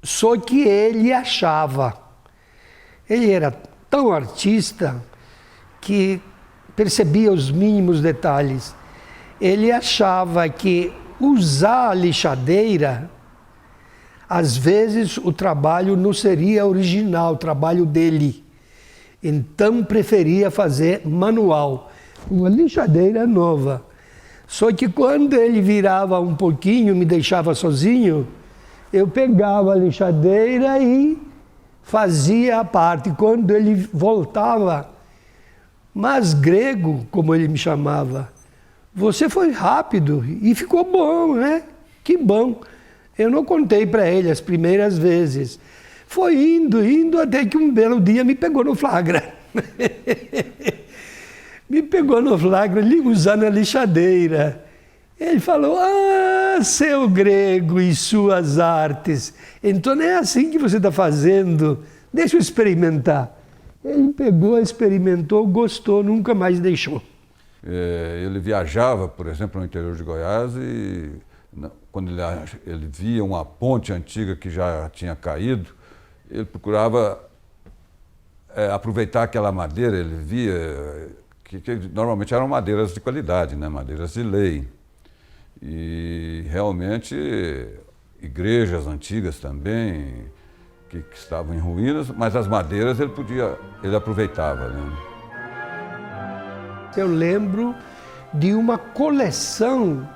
Speaker 6: Só que ele achava, ele era tão artista que percebia os mínimos detalhes. Ele achava que usar a lixadeira, às vezes o trabalho não seria original, o trabalho dele. Então preferia fazer manual, uma lixadeira nova. Só que quando ele virava um pouquinho, me deixava sozinho, eu pegava a lixadeira e fazia a parte. Quando ele voltava, mas grego, como ele me chamava, você foi rápido e ficou bom, né? Que bom. Eu não contei para ele as primeiras vezes. Foi indo, até que um belo dia me pegou no flagra. Me pegou no flagra usando a lixadeira. Ele falou, seu grego e suas artes. Então é assim que você está fazendo. Deixa eu experimentar. Ele pegou, experimentou, gostou, nunca mais deixou.
Speaker 2: Ele viajava, por exemplo, no interior de Goiás e quando ele via uma ponte antiga que já tinha caído, ele procurava aproveitar aquela madeira, ele via que normalmente eram madeiras de qualidade, né? Madeiras de lei. E realmente igrejas antigas também, que estavam em ruínas, mas as madeiras ele aproveitava, né?
Speaker 6: Eu lembro de uma coleção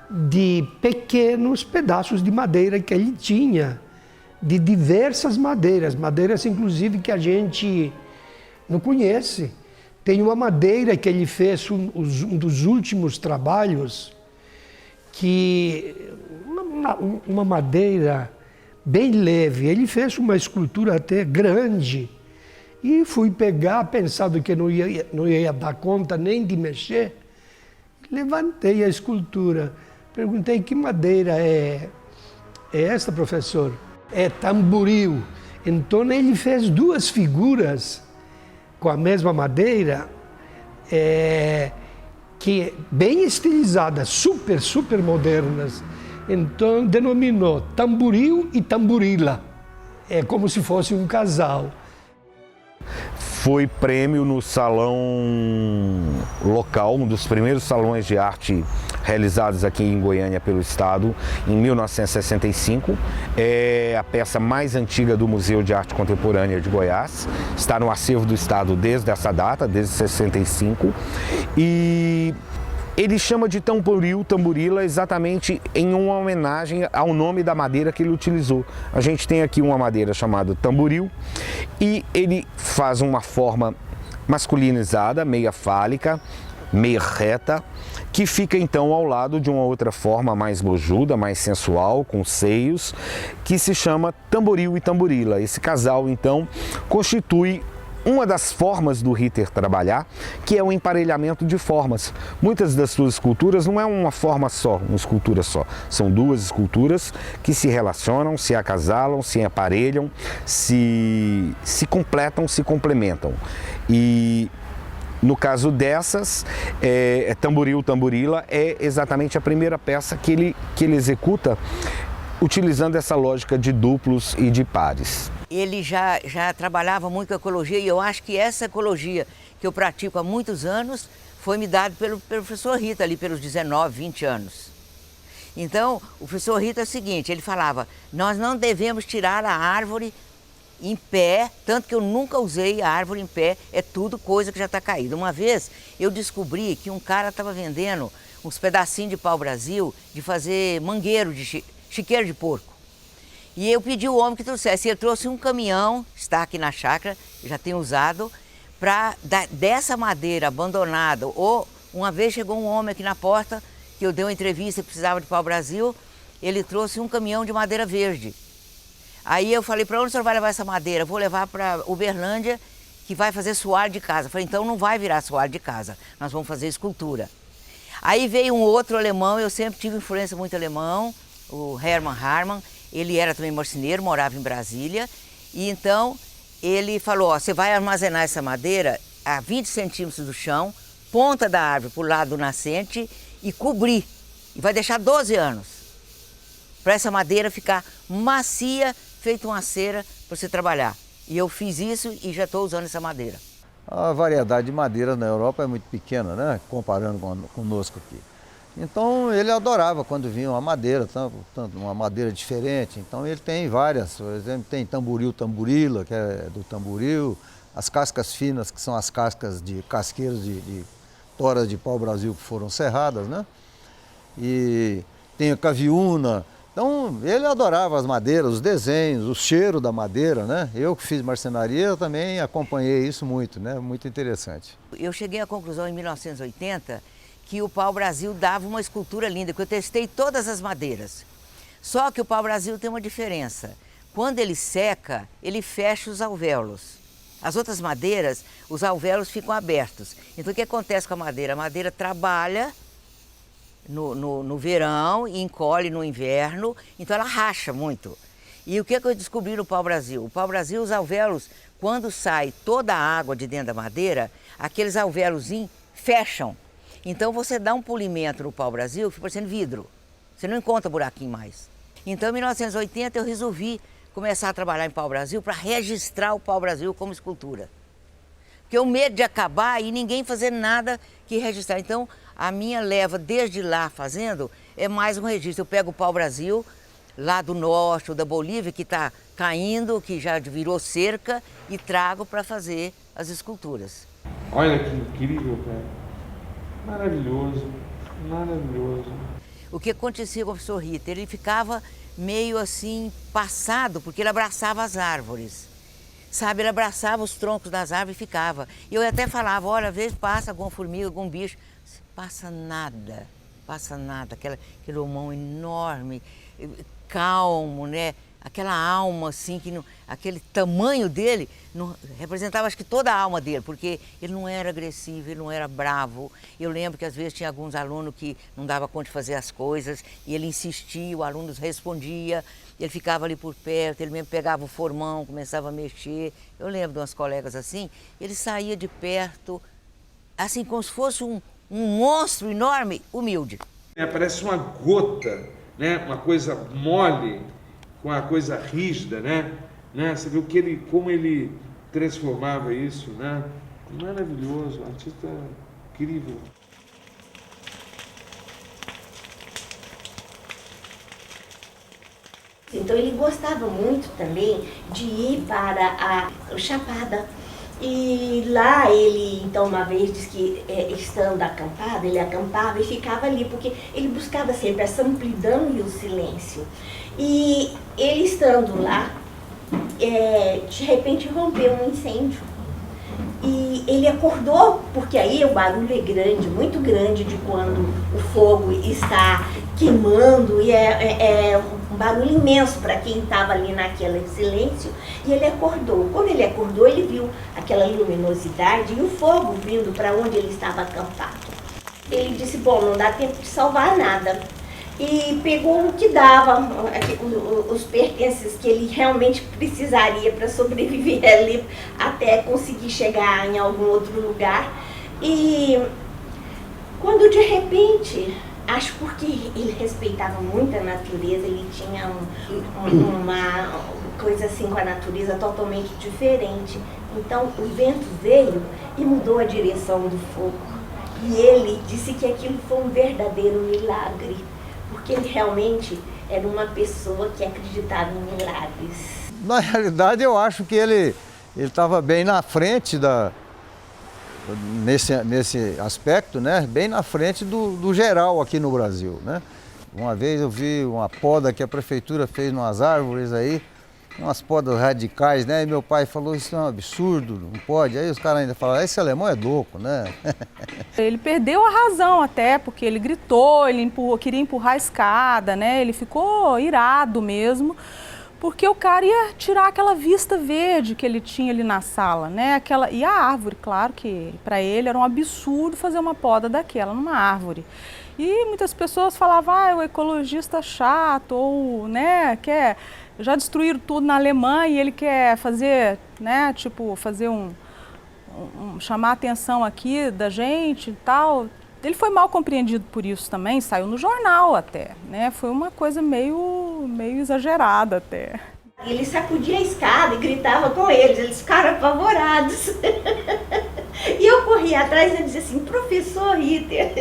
Speaker 6: de pequenos pedaços de madeira que ele tinha, de diversas madeiras, madeiras inclusive que a gente não conhece. Tem uma madeira que ele fez, um dos últimos trabalhos, que uma madeira bem leve. Ele fez uma escultura até grande. E fui pegar, pensando que não ia dar conta nem de mexer. Levantei a escultura. Perguntei, que madeira é esta, professor? É tamboril. Então ele fez duas figuras com a mesma madeira, que bem estilizadas, super modernas. Então denominou tamboril e tamborila. É como se fosse um casal.
Speaker 1: Foi prêmio no salão local, um dos primeiros salões de arte realizados aqui em Goiânia pelo Estado, em 1965. É a peça mais antiga do Museu de Arte Contemporânea de Goiás. Está no acervo do Estado desde essa data, desde 65. E ele chama de tamboril, tamborila, exatamente em uma homenagem ao nome da madeira que ele utilizou. A gente tem aqui uma madeira chamada tamboril e ele faz uma forma masculinizada, meia fálica, meia reta, que fica então ao lado de uma outra forma mais bojuda, mais sensual, com seios, que se chama tamboril e tamborila. Esse casal então constitui uma das formas do Ritter trabalhar, que é o emparelhamento de formas. Muitas das suas esculturas não é uma forma só, uma escultura só. São duas esculturas que se relacionam, se acasalam, se aparelham, se completam, se complementam. E no caso dessas, Tamboril, Tamborila é exatamente a primeira peça que ele executa utilizando essa lógica de duplos e de pares.
Speaker 10: Ele já trabalhava muito com ecologia e eu acho que essa ecologia que eu pratico há muitos anos foi me dada pelo professor Rita ali pelos 19, 20 anos. Então, o professor Rita é o seguinte, ele falava, nós não devemos tirar a árvore em pé, tanto que eu nunca usei a árvore em pé, é tudo coisa que já está caída. Uma vez eu descobri que um cara estava vendendo uns pedacinhos de pau-brasil de fazer mangueiro, de chiqueiro de porco. E eu pedi ao homem que trouxesse. Ele trouxe um caminhão, está aqui na chácara, já tem usado, dessa madeira abandonada. Ou uma vez chegou um homem aqui na porta, que eu dei uma entrevista e precisava de pau-brasil, ele trouxe um caminhão de madeira verde. Aí eu falei, para onde o senhor vai levar essa madeira? Vou levar para Uberlândia, que vai fazer soalho de casa. Eu falei, então não vai virar soalho de casa, nós vamos fazer escultura. Aí veio um outro alemão, eu sempre tive influência muito alemão, o Hermann Harman, ele era também marceneiro, morava em Brasília, e então ele falou, ó, você vai armazenar essa madeira a 20 centímetros do chão, ponta da árvore para o lado do nascente e cobrir, e vai deixar 12 anos, para essa madeira ficar macia, feita uma cera para você trabalhar. E eu fiz isso e já estou usando essa madeira.
Speaker 8: A variedade de madeira na Europa é muito pequena, né? Comparando conosco aqui. Então ele adorava quando vinha uma madeira, tanto uma madeira diferente. Então ele tem várias, por exemplo, tem tamboril tamborila, que é do tamboril, as cascas finas, que são as cascas de casqueiros de toras de pau-brasil que foram serradas, né? E tem a caviúna. Então, ele adorava as madeiras, os desenhos, o cheiro da madeira, né? Eu que fiz marcenaria, eu também acompanhei isso muito, né? Muito interessante.
Speaker 10: Eu cheguei à conclusão em 1980 que o pau-brasil dava uma escultura linda, que eu testei todas as madeiras. Só que o pau-brasil tem uma diferença. Quando ele seca, ele fecha os alvéolos. As outras madeiras, os alvéolos ficam abertos. Então, o que acontece com a madeira? A madeira trabalha no verão e encolhe no inverno, então ela racha muito. E o que eu descobri no pau-brasil? O pau-brasil, os alvéolos, quando sai toda a água de dentro da madeira, aqueles alvéolozinhos fecham. Então você dá um polimento no pau-brasil, fica parecendo vidro. Você não encontra buraquinho mais. Então, em 1980, eu resolvi começar a trabalhar em pau-brasil para registrar o pau-brasil como escultura. Porque o medo de acabar e ninguém fazer nada que registrar. Então, a minha leva desde lá fazendo é mais um registro. Eu pego o pau-brasil lá do norte ou da Bolívia, que está caindo, que já virou cerca, e trago para fazer as esculturas.
Speaker 12: Olha que incrível, cara. Maravilhoso, maravilhoso.
Speaker 10: O que acontecia com o professor Ritter? Ele ficava meio assim, passado, porque ele abraçava as árvores. Sabe, ele abraçava os troncos das árvores e ficava. E eu até falava, olha, às vezes passa alguma formiga, algum bicho. Passa nada, aquele homão enorme, calmo, né? Aquela alma assim, aquele tamanho dele representava acho que toda a alma dele, porque ele não era agressivo, ele não era bravo. Eu lembro que às vezes tinha alguns alunos que não dava conta de fazer as coisas e ele insistia, o aluno respondia, ele ficava ali por perto, ele mesmo pegava o formão, começava a mexer. Eu lembro de umas colegas assim, ele saía de perto, assim como se fosse um monstro enorme, humilde.
Speaker 12: Parece uma gota, né? Uma coisa mole com uma coisa rígida, né? Você viu como ele transformava isso, né? Maravilhoso, um artista incrível.
Speaker 16: Então ele gostava muito também de ir para a Chapada. E lá ele, então, uma vez disse que estando acampado, ele acampava e ficava ali, porque ele buscava sempre essa amplidão e o silêncio. E ele estando lá, de repente rompeu um incêndio. E ele acordou, porque aí o barulho é grande, muito grande, de quando o fogo está queimando, e é um barulho imenso para quem estava ali naquele silêncio, e ele acordou. Quando ele acordou, ele viu aquela luminosidade e o fogo vindo para onde ele estava acampado. Ele disse, bom, não dá tempo de salvar nada. E pegou o que dava, os pertences que ele realmente precisaria para sobreviver ali, até conseguir chegar em algum outro lugar. E quando de repente, acho porque ele respeitava muito a natureza, ele tinha uma coisa assim com a natureza totalmente diferente. Então o vento veio e mudou a direção do fogo. E ele disse que aquilo foi um verdadeiro milagre, porque ele realmente era uma pessoa que acreditava em milagres.
Speaker 8: Na realidade, eu acho que ele estava bem na frente nesse aspecto, né? Bem na frente do geral aqui no Brasil, né? Uma vez eu vi uma poda que a prefeitura fez nas árvores aí, umas podas radicais, né? E meu pai falou, isso é um absurdo, não pode. Aí os caras ainda falaram, esse alemão é louco, né?
Speaker 3: Ele perdeu a razão até, porque ele gritou, ele queria empurrar a escada, né? Ele ficou irado mesmo, porque o cara ia tirar aquela vista verde que ele tinha ali na sala, né? E a árvore, claro que para ele era um absurdo fazer uma poda daquela numa árvore. E muitas pessoas falavam, o ecologista chato, ou, né, já destruíram tudo na Alemanha e ele quer fazer, né, tipo, fazer chamar a atenção aqui da gente e tal. Ele foi mal compreendido por isso também, saiu no jornal até, né, foi uma coisa meio exagerada até.
Speaker 16: Ele sacudia a escada e gritava com eles ficaram apavorados. E eu corria atrás e dizia assim, professor Ritter,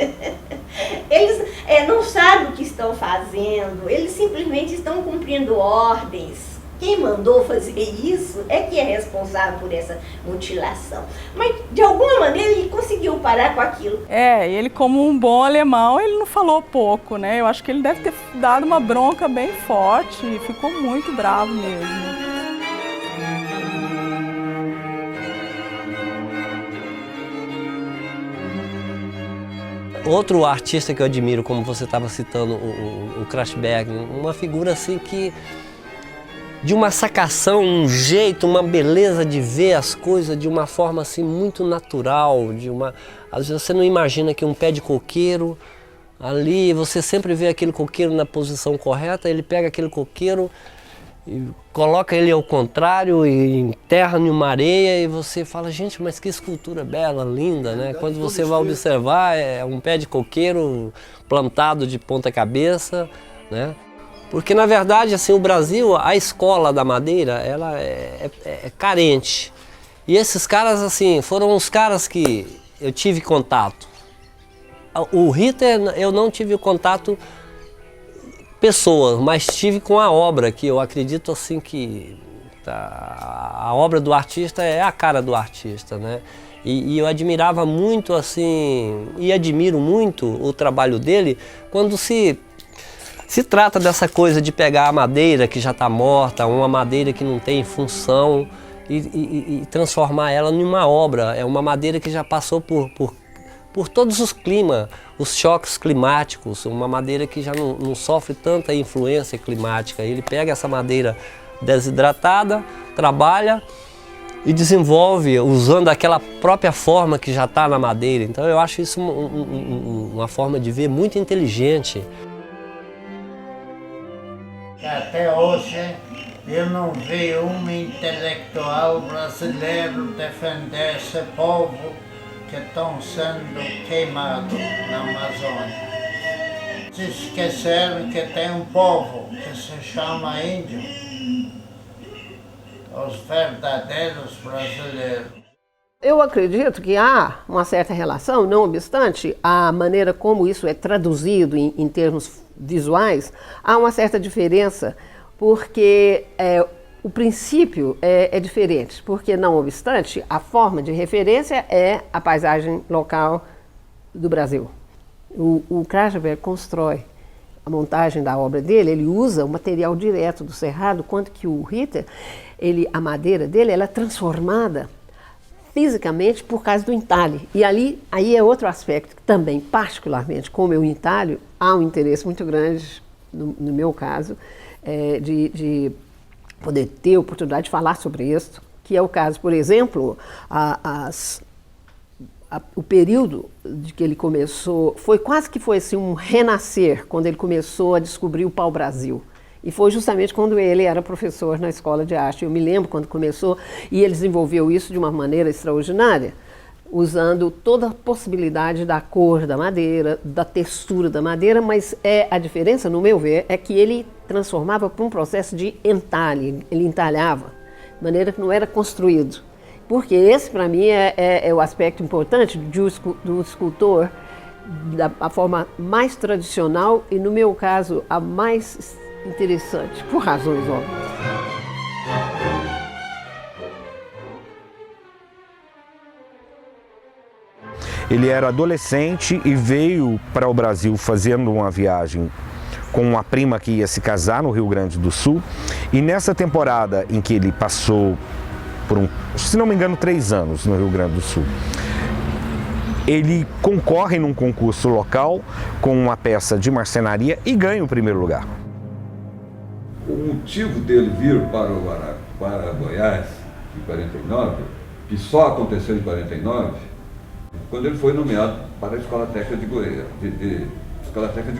Speaker 16: eles não sabem o que estão fazendo, eles simplesmente estão cumprindo ordens. Quem mandou fazer isso é que é responsável por essa mutilação. Mas, de alguma maneira, ele conseguiu parar com aquilo.
Speaker 3: Ele como um bom alemão, ele não falou pouco, né? Eu acho que ele deve ter dado uma bronca bem forte e ficou muito bravo mesmo.
Speaker 17: Outro artista que eu admiro, como você estava citando, o Craftberg, uma figura assim que de uma sacação, um jeito, uma beleza de ver as coisas de uma forma assim muito natural, às vezes você não imagina que um pé de coqueiro ali, você sempre vê aquele coqueiro na posição correta, ele pega aquele coqueiro e coloca ele ao contrário e enterra em uma areia e você fala, gente, mas que escultura bela, linda, né? Quando você vai observar, é um pé de coqueiro plantado de ponta cabeça, né? Porque, na verdade, assim, o Brasil, a escola da madeira, ela é carente. E esses caras, assim, foram os caras que eu tive contato. O Ritter, eu não tive contato pessoas, mas tive com a obra, que eu acredito, assim, que a obra do artista é a cara do artista, né? E eu admirava muito, assim, e admiro muito o trabalho dele quando se trata dessa coisa de pegar a madeira que já está morta, uma madeira que não tem função e transformar ela em uma obra. É uma madeira que já passou por todos os climas, os choques climáticos, uma madeira que já não sofre tanta influência climática. Ele pega essa madeira desidratada, trabalha e desenvolve usando aquela própria forma que já está na madeira. Então eu acho isso uma forma de ver muito inteligente.
Speaker 18: Até hoje eu não vi um intelectual brasileiro defender esse povo que estão sendo queimados na Amazônia. Se esqueceram que tem um povo que se chama índio, os verdadeiros brasileiros.
Speaker 15: Eu acredito que há uma certa relação, não obstante a maneira como isso é traduzido em termos visuais, há uma certa diferença, porque o princípio é diferente, porque não obstante, a forma de referência é a paisagem local do Brasil. O Craftberg constrói a montagem da obra dele, ele usa o material direto do cerrado, quanto que o Ritter, a madeira dele, ela é transformada fisicamente por causa do entalhe. E aí é outro aspecto que também, particularmente, como eu entalho, há um interesse muito grande, no meu caso, de poder ter a oportunidade de falar sobre isso, que é o caso, por exemplo, o período de que ele começou, quase que foi assim, um renascer, quando ele começou a descobrir o pau-brasil. E foi justamente quando ele era professor na escola de arte. Eu me lembro quando começou, e ele desenvolveu isso de uma maneira extraordinária, usando toda a possibilidade da cor da madeira, da textura da madeira, mas a diferença, no meu ver, é que ele transformava por um processo de entalhe, ele entalhava, de maneira que não era construído. Porque esse, para mim, é o aspecto importante do escultor, da forma mais tradicional e, no meu caso, a mais interessante, por razões óbvias.
Speaker 1: Ele era adolescente e veio para o Brasil fazendo uma viagem com uma prima que ia se casar no Rio Grande do Sul. E nessa temporada em que ele passou por se não me engano, 3 anos no Rio Grande do Sul, ele concorre num concurso local com uma peça de marcenaria e ganha o primeiro lugar.
Speaker 2: O motivo dele vir para Goiás em 49, que só aconteceu em 49, quando ele foi nomeado para a Escola Técnica de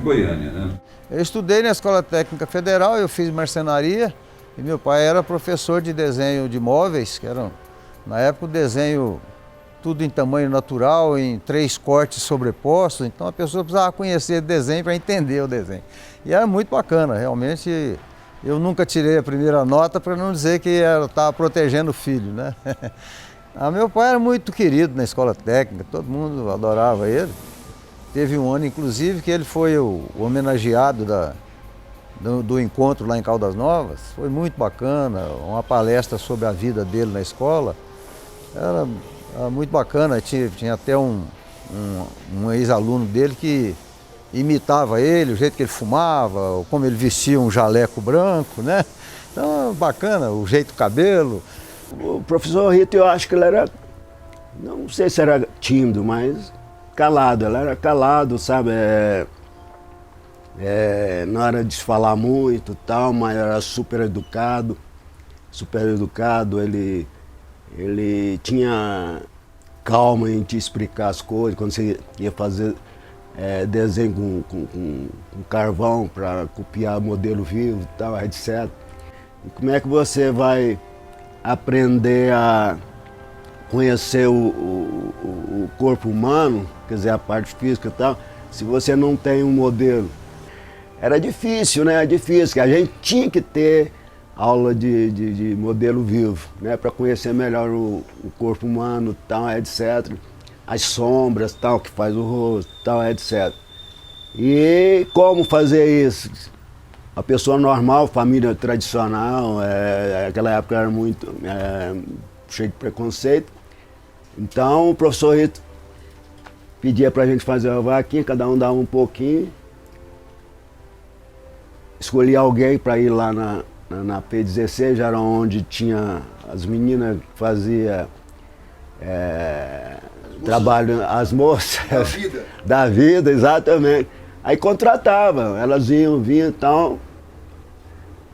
Speaker 2: Goiânia, né?
Speaker 8: Eu estudei na Escola Técnica Federal, eu fiz marcenaria e meu pai era professor de desenho de móveis, que era, na época, o desenho tudo em tamanho natural, em 3 cortes sobrepostos, então a pessoa precisava conhecer o desenho para entender o desenho. E era muito bacana, realmente. Eu nunca tirei a primeira nota para não dizer que eu estava protegendo o filho, né? Meu pai era muito querido na escola técnica, todo mundo adorava ele. Teve um ano, inclusive, que ele foi o homenageado do encontro lá em Caldas Novas. Foi muito bacana, uma palestra sobre a vida dele na escola. Era muito bacana, tinha até um ex-aluno dele que imitava ele, o jeito que ele fumava, como ele vestia um jaleco branco, né? Então, bacana, o jeito do cabelo.
Speaker 19: O professor Rita, eu acho que ele era, não sei se era tímido, mas calado. Ele era calado, sabe? Não era de falar muito e tal, mas era super educado. Ele tinha calma em te explicar as coisas, quando você ia fazer desenho com carvão para copiar modelo vivo e tal, etc. E como é que você vai aprender a conhecer o corpo humano, quer dizer, a parte física e tal, se você não tem um modelo? Era difícil, né? É difícil, que a gente tinha que ter aula de modelo vivo, né? Para conhecer melhor o corpo humano, tal, etc. As sombras, tal, que faz o rosto, tal, etc. E como fazer isso? A pessoa normal, família tradicional, naquela época era muito cheio de preconceito. Então o professor Rito pedia para a gente fazer uma vaquinha, cada um dava um pouquinho. Escolhia alguém para ir lá na P16, era onde tinha as meninas que faziam trabalho, as moças. Da vida. Da vida, exatamente. Aí contratava, elas vinham e tal,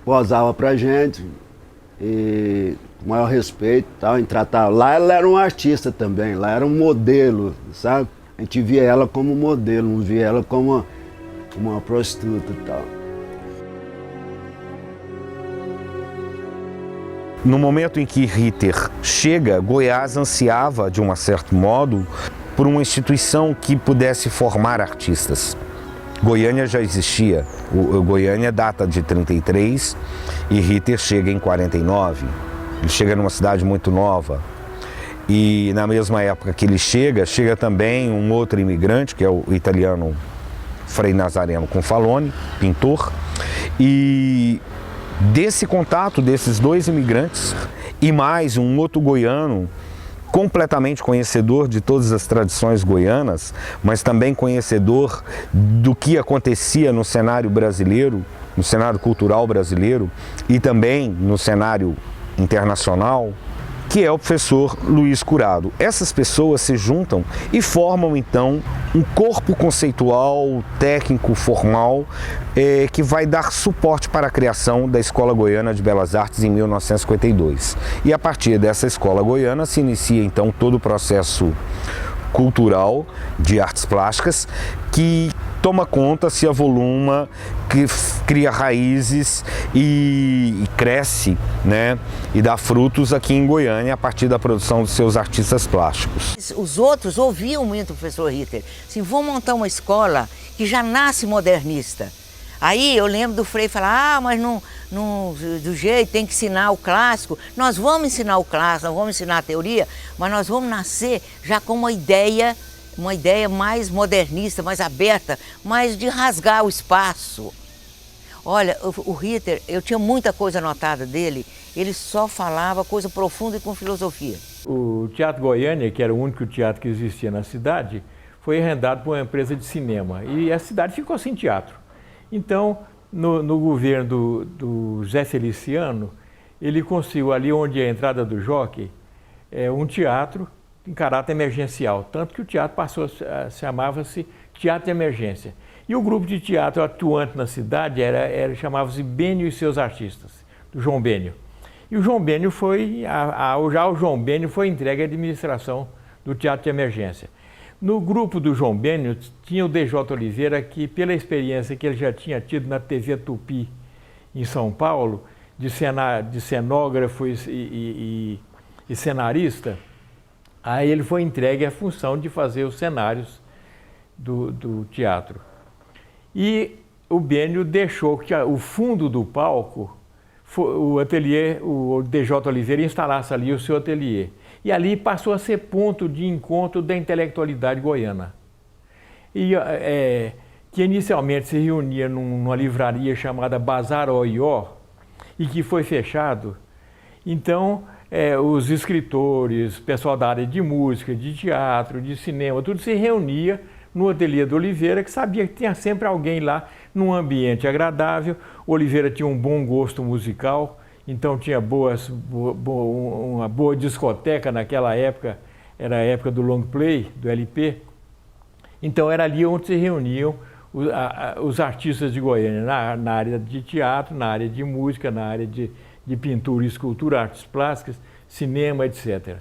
Speaker 19: posava pra gente, e com maior respeito e tal, em tratar. Lá ela era uma artista também, lá era um modelo, sabe? A gente via ela como modelo, não via ela como uma prostituta e tal.
Speaker 1: No momento em que Ritter chega, Goiás ansiava, de um certo modo, por uma instituição que pudesse formar artistas. Goiânia já existia, o Goiânia data de 33 e Ritter chega em 49. Ele chega numa cidade muito nova e na mesma época que ele chega também um outro imigrante, que é o italiano Frei Nazareno Confalone, pintor, e desse contato desses 2 imigrantes e mais um outro goiano completamente conhecedor de todas as tradições goianas, mas também conhecedor do que acontecia no cenário brasileiro, no cenário cultural brasileiro e também no cenário internacional, que é o professor Luiz Curado. Essas pessoas se juntam e formam então um corpo conceitual, técnico, formal, que vai dar suporte para a criação da Escola Goiana de Belas Artes em 1952. E a partir dessa Escola Goiana se inicia então todo o processo cultural de artes plásticas que toma conta, se avoluma, que cria raízes e cresce, né? E dá frutos aqui em Goiânia a partir da produção dos seus artistas plásticos.
Speaker 10: Os outros ouviam muito o professor Ritter. Assim, vou montar uma escola que já nasce modernista. Aí eu lembro do Frei falar, mas do jeito, tem que ensinar o clássico. Nós vamos ensinar o clássico, nós vamos ensinar a teoria, mas nós vamos nascer já com uma ideia mais modernista, mais aberta, mais de rasgar o espaço. Olha, o Ritter, eu tinha muita coisa anotada dele, ele só falava coisa profunda e com filosofia.
Speaker 20: O Teatro Goiânia, que era o único teatro que existia na cidade, foi arrendado por uma empresa de cinema e a cidade ficou sem teatro. Então, no governo do Zé Feliciano, ele conseguiu ali onde é a entrada do Jockey, um teatro em caráter emergencial, tanto que o teatro chamava-se Teatro de Emergência. E o grupo de teatro atuante na cidade chamava-se Bênio e seus artistas, do João Bênio. E o João Bênio já o João Bênio foi entregue à administração do Teatro de Emergência. No grupo do João Bênio tinha o DJ Oliveira, que pela experiência que ele já tinha tido na TV Tupi em São Paulo, de cenógrafo e cenarista, aí ele foi entregue a função de fazer os cenários do teatro. E o Bênio deixou que o fundo do palco, o DJ Oliveira instalasse ali o seu ateliê. E ali passou a ser ponto de encontro da intelectualidade goiana. E que inicialmente se reunia numa livraria chamada Bazar Oió, e que foi fechado. Então, os escritores, pessoal da área de música, de teatro, de cinema, tudo se reunia no ateliê do Oliveira, que sabia que tinha sempre alguém lá, num ambiente agradável. O Oliveira tinha um bom gosto musical, então tinha uma boa discoteca naquela época, era a época do long play, do LP. Então era ali onde se reuniam os artistas de Goiânia, na área de teatro, na área de música, na área de pintura e escultura, artes plásticas, cinema, etc.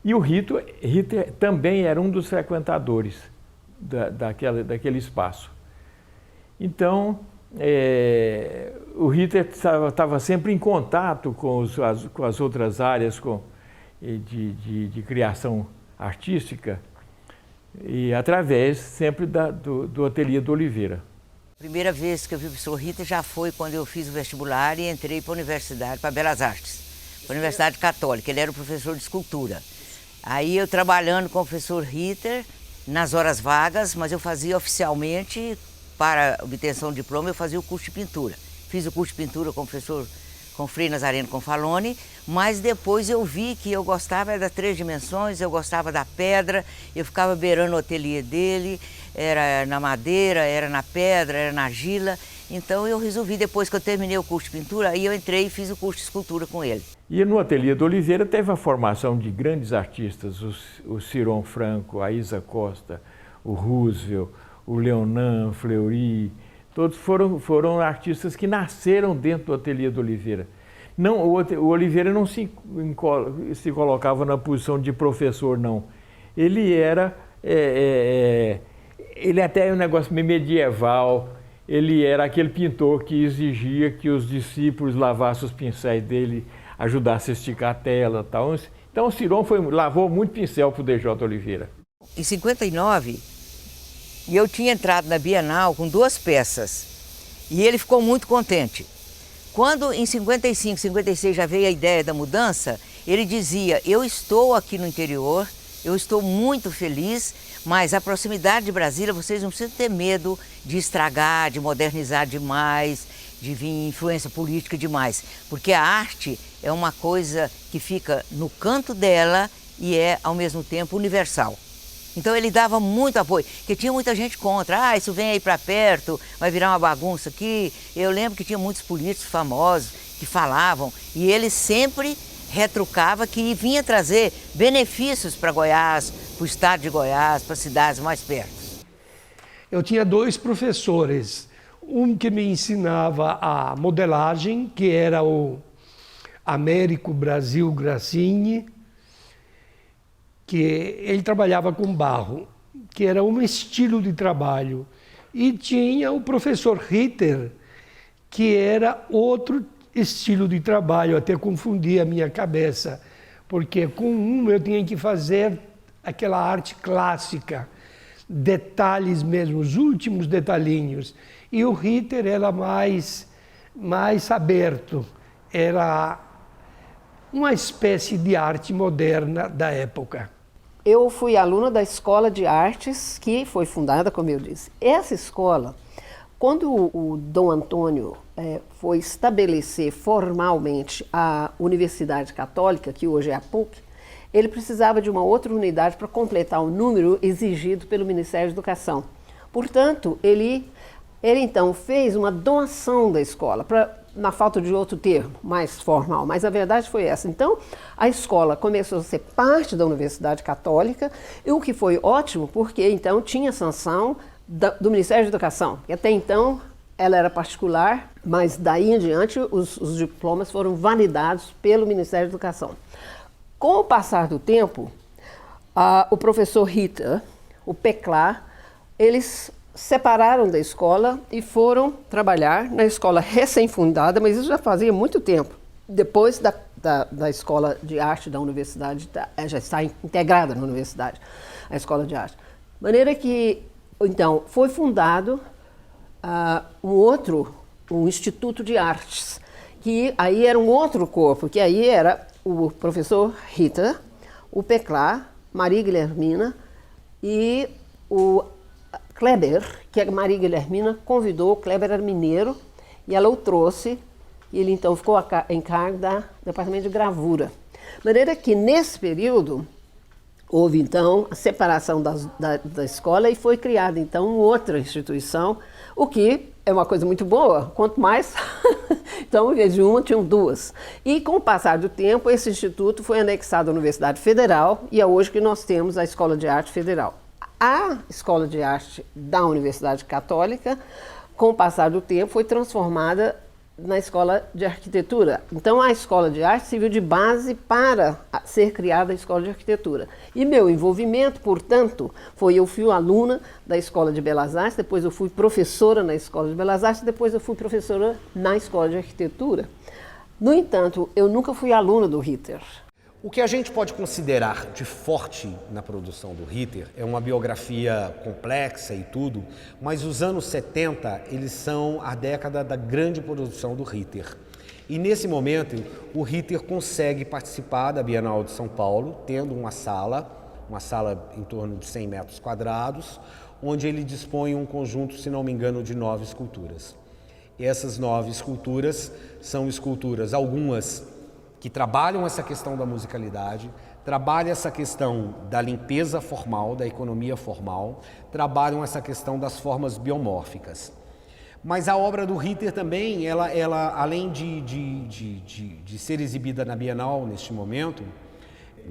Speaker 20: E o Ritter também era um dos frequentadores daquele espaço. Então, o Ritter estava sempre em contato com as outras áreas de criação artística, e através sempre do ateliê do Oliveira.
Speaker 10: A primeira vez que eu vi o professor Ritter já foi quando eu fiz o vestibular e entrei para a universidade, para Belas Artes, para a Universidade Católica. Ele era o professor de escultura. Aí eu trabalhando com o professor Ritter, nas horas vagas, mas eu fazia oficialmente, para obtenção de diploma, eu fazia o curso de pintura. Fiz o curso de pintura com o professor Frei Nazareno Confalone, mas depois eu vi que eu gostava das 3 dimensões, eu gostava da pedra, eu ficava beirando o ateliê dele, era na madeira, era na pedra, era na argila. Então eu resolvi, depois que eu terminei o curso de pintura, aí eu entrei e fiz o curso de escultura com ele.
Speaker 20: E no ateliê do Oliveira teve a formação de grandes artistas, o Ciron Franco, a Isa Costa, o Roosevelt, o Leonan Fleury, todos foram artistas que nasceram dentro do ateliê do Oliveira. Não, o Oliveira não se colocava na posição de professor, não. Ele era, ele até é um negócio meio medieval, ele era aquele pintor que exigia que os discípulos lavassem os pincéis dele, ajudassem a esticar a tela e tal. Então o Ciron lavou muito pincel para o DJ Oliveira.
Speaker 10: Em 59, eu tinha entrado na Bienal com 2 peças e ele ficou muito contente. Quando em 55, 56 já veio a ideia da mudança, ele dizia: eu estou aqui no interior, eu estou muito feliz, mas a proximidade de Brasília, vocês não precisam ter medo de estragar, de modernizar demais, de vir influência política demais, porque a arte é uma coisa que fica no canto dela e é, ao mesmo tempo, universal. Então ele dava muito apoio, porque tinha muita gente contra. Isso vem aí para perto, vai virar uma bagunça aqui. Eu lembro que tinha muitos políticos famosos que falavam, e ele sempre retrucava que vinha trazer benefícios para Goiás, para o estado de Goiás, para cidades mais perto.
Speaker 6: Eu tinha 2 professores, um que me ensinava a modelagem, que era o Américo Brasil Grassini, que ele trabalhava com barro, que era um estilo de trabalho. E tinha o professor Ritter, que era outro estilo de trabalho, até confundia a minha cabeça, porque com eu tinha que fazer aquela arte clássica, detalhes mesmo, os últimos detalhinhos. E o Ritter era mais aberto, era uma espécie de arte moderna da época.
Speaker 15: Eu fui aluna da Escola de Artes, que foi fundada, como eu disse. Essa escola, quando o Dom Antônio foi estabelecer formalmente a Universidade Católica, que hoje é a PUC, ele precisava de uma outra unidade para completar o número exigido pelo Ministério da Educação. Portanto, ele Ele então fez uma doação da escola, na falta de outro termo mais formal, mas a verdade foi essa. Então, a escola começou a ser parte da Universidade Católica, e o que foi ótimo, porque então tinha sanção do Ministério da Educação, que até então ela era particular, mas daí em diante os diplomas foram validados pelo Ministério da Educação. Com o passar do tempo, o professor Ritter, o Peclar, eles separaram da escola e foram trabalhar na escola recém-fundada, mas isso já fazia muito tempo. Depois da Escola de Arte da Universidade, já está integrada na Universidade, a Escola de Arte. De maneira que, então, foi fundado um Instituto de Artes, que aí era um outro corpo, que aí era o professor Ritter, o Peclar, Maria Guilhermina e o Kleber, que a Maria Guilhermina convidou. O Kleber era mineiro e ela o trouxe, e ele então ficou em cargo do departamento de gravura. De maneira que nesse período houve então a separação da escola e foi criada então outra instituição, o que é uma coisa muito boa, quanto mais, então em vez de uma tinham duas. E com o passar do tempo esse instituto foi anexado à Universidade Federal e é hoje que nós temos a Escola de Arte Federal. A Escola de Arte da Universidade Católica, com o passar do tempo, foi transformada na Escola de Arquitetura. Então, a Escola de Arte serviu de base para ser criada a Escola de Arquitetura. E meu envolvimento, portanto, eu fui aluna da Escola de Belas Artes, depois eu fui professora na Escola de Belas Artes, depois eu fui professora na Escola de Arquitetura. No entanto, eu nunca fui aluna do Ritter.
Speaker 7: O que a gente pode considerar de forte na produção do Ritter é uma biografia complexa e tudo, mas os anos 70, eles são a década da grande produção do Ritter. E nesse momento, o Ritter consegue participar da Bienal de São Paulo, tendo uma sala em torno de 100 metros quadrados, onde ele dispõe um conjunto, se não me engano, de 9 esculturas. E essas 9 esculturas são esculturas, algumas que trabalham essa questão da musicalidade, trabalham essa questão da limpeza formal, da economia formal, trabalham essa questão das formas biomórficas. Mas a obra do Ritter também, ela além de ser exibida na Bienal neste momento,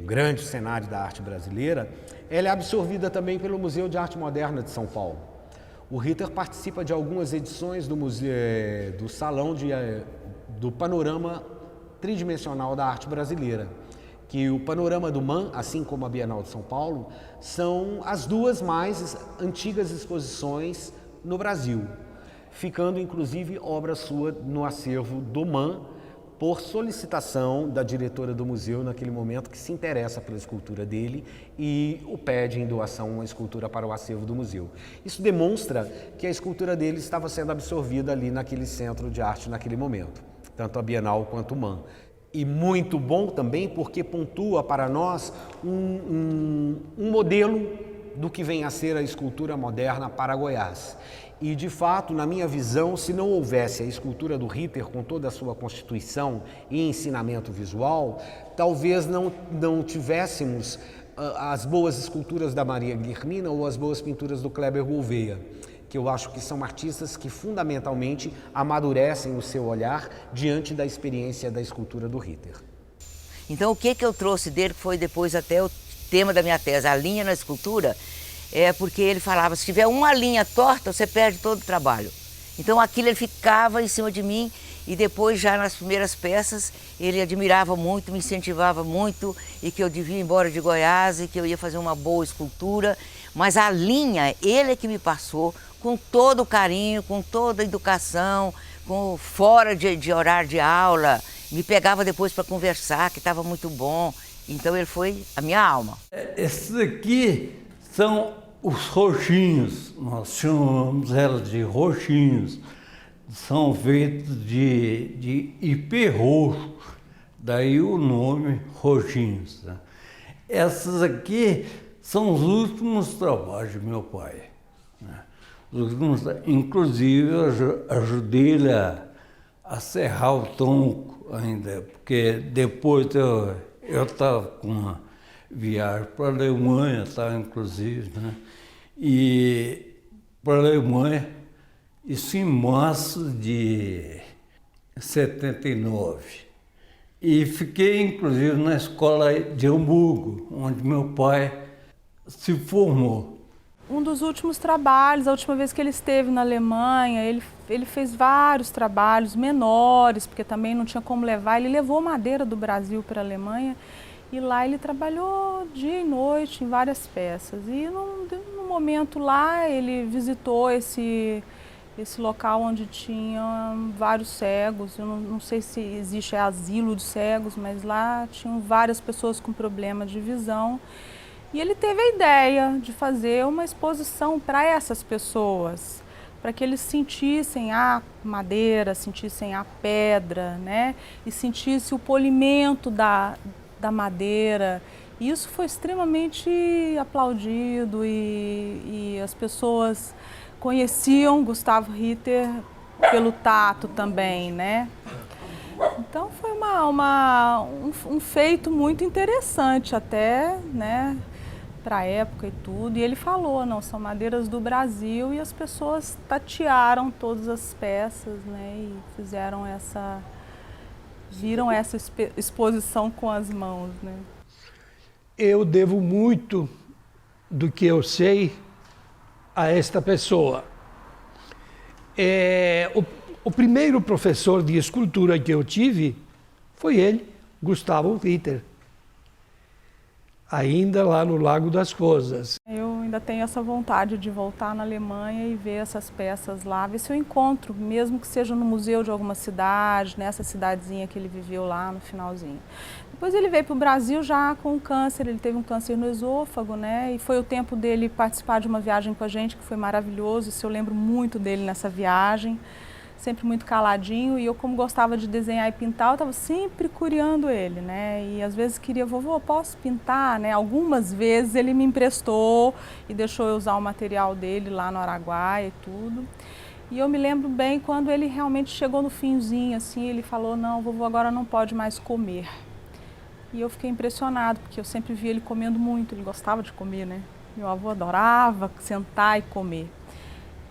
Speaker 7: um grande cenário da arte brasileira, ela é absorvida também pelo Museu de Arte Moderna de São Paulo. O Ritter participa de algumas edições do Salão do Panorama Tridimensional da Arte Brasileira, que o Panorama do MAM, assim como a Bienal de São Paulo, são as duas mais antigas exposições no Brasil, ficando inclusive obra sua no acervo do MAM, por solicitação da diretora do museu naquele momento, que se interessa pela escultura dele e o pede em doação uma escultura para o acervo do museu. Isso demonstra que a escultura dele estava sendo absorvida ali naquele centro de arte naquele momento, tanto a Bienal quanto o MAM. E muito bom também porque pontua para nós um modelo do que vem a ser a escultura moderna para Goiás. E, de fato, na minha visão, se não houvesse a escultura do Ritter com toda a sua constituição e ensinamento visual, talvez não tivéssemos as boas esculturas da Maria Guilhermina ou as boas pinturas do Kleber Gouveia, que eu acho que são artistas que fundamentalmente amadurecem o seu olhar diante da experiência da escultura do Ritter.
Speaker 10: Então o que eu trouxe dele foi depois até o tema da minha tese, a linha na escultura, porque ele falava, se tiver uma linha torta, você perde todo o trabalho. Então aquilo ele ficava em cima de mim e depois já nas primeiras peças ele admirava muito, me incentivava muito e que eu devia ir embora de Goiás e que eu ia fazer uma boa escultura. Mas a linha, ele é que me passou com todo o carinho, com toda a educação, fora de horário de aula, me pegava depois para conversar, que estava muito bom. Então ele foi a minha alma.
Speaker 11: Esses aqui são os roxinhos, nós chamamos elas de roxinhos. São feitos de ipê roxo, daí o nome roxinhos. Né? Essas aqui são os últimos trabalhos de meu pai. Né? Inclusive, eu ajudei ele a serrar o tronco ainda, porque depois eu estava com uma viagem para a Alemanha, tá, inclusive, né? E para a Alemanha Isso em março de 79. E fiquei, inclusive, na escola de Hamburgo, onde meu pai se formou.
Speaker 3: Um dos últimos trabalhos, a última vez que ele esteve na Alemanha, ele fez vários trabalhos menores, porque também não tinha como levar. Ele levou madeira do Brasil para a Alemanha e lá ele trabalhou dia e noite em várias peças. E no momento lá ele visitou esse local onde tinha vários cegos. Eu não sei se existe asilo de cegos, mas lá tinham várias pessoas com problemas de visão. E ele teve a ideia de fazer uma exposição para essas pessoas, para que eles sentissem a madeira, sentissem a pedra, né? E sentissem o polimento da madeira. E isso foi extremamente aplaudido e as pessoas conheciam Gustavo Ritter pelo tato também, né? Então foi um feito muito interessante até, né? Para a época e tudo, e ele falou, não, são madeiras do Brasil, e as pessoas tatearam todas as peças, né, e viram essa exposição com as mãos, né.
Speaker 6: Eu devo muito do que eu sei a esta pessoa. O primeiro professor de escultura que eu tive foi ele, Gustavo Ritter, ainda lá no Lago das Rosas.
Speaker 3: Eu ainda tenho essa vontade de voltar na Alemanha e ver essas peças lá, ver se eu encontro, mesmo que seja no museu de alguma cidade, nessa cidadezinha que ele viveu lá no finalzinho. Depois ele veio para o Brasil já com câncer, ele teve um câncer no esôfago, né? E foi o tempo dele participar de uma viagem com a gente, que foi maravilhoso, isso eu lembro muito dele nessa viagem. Sempre muito caladinho, e eu, como gostava de desenhar e pintar, eu estava sempre curiando ele, né? E às vezes queria, vovô, posso pintar, né? Algumas vezes ele me emprestou e deixou eu usar o material dele lá no Araguaia e tudo. E eu me lembro bem quando ele realmente chegou no finzinho, assim, ele falou, não, vovô agora não pode mais comer. E eu fiquei impressionado, porque eu sempre via ele comendo muito, ele gostava de comer, né? Meu avô adorava sentar e comer.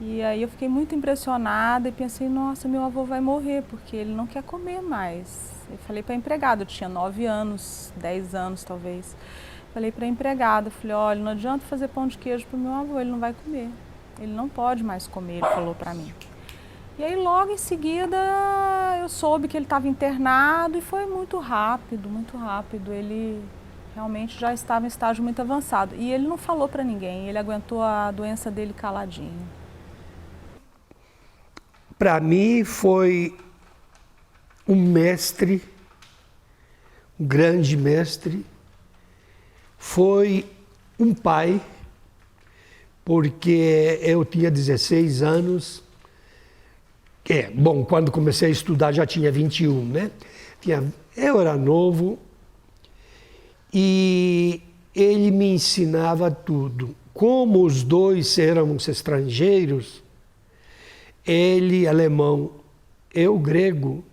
Speaker 3: E aí eu fiquei muito impressionada e pensei, nossa, meu avô vai morrer, porque ele não quer comer mais. Eu falei para a empregada, eu tinha 9 anos, 10 anos talvez. Falei para a empregada, falei, olha, não adianta fazer pão de queijo para o meu avô, ele não vai comer. Ele não pode mais comer, ele falou para mim. E aí logo em seguida eu soube que ele estava internado e foi muito rápido, muito rápido. Ele realmente já estava em estágio muito avançado. E ele não falou para ninguém, ele aguentou a doença dele caladinho.
Speaker 6: Para mim foi um mestre, um grande mestre, foi um pai, porque eu tinha 16 anos, bom, quando comecei a estudar já tinha 21, né? Eu era novo e ele me ensinava tudo. Como os dois éramos estrangeiros, ele alemão, eu grego,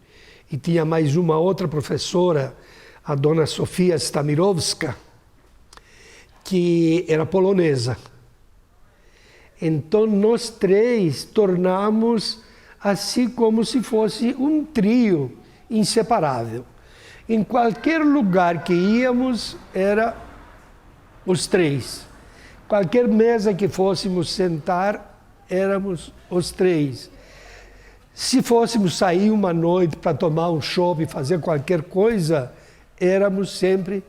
Speaker 6: e tinha mais uma outra professora, a dona Sofia Stamirowska, que era polonesa. Então nós três tornamos assim como se fosse um trio inseparável. Em qualquer lugar que íamos, era os três. Qualquer mesa que fôssemos sentar, éramos os três. Se fôssemos sair uma noite para tomar um chopp e fazer qualquer coisa, éramos sempre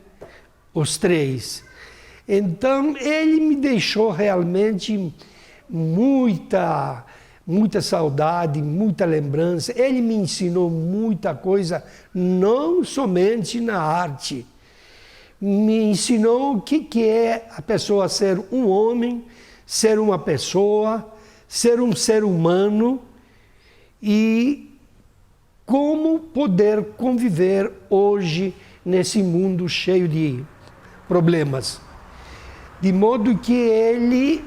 Speaker 6: os três. Então, ele me deixou realmente muita saudade, muita lembrança. Ele me ensinou muita coisa, não somente na arte. Me ensinou o que é a pessoa ser um homem, ser uma pessoa, ser um ser humano e como poder conviver hoje nesse mundo cheio de problemas. De modo que ele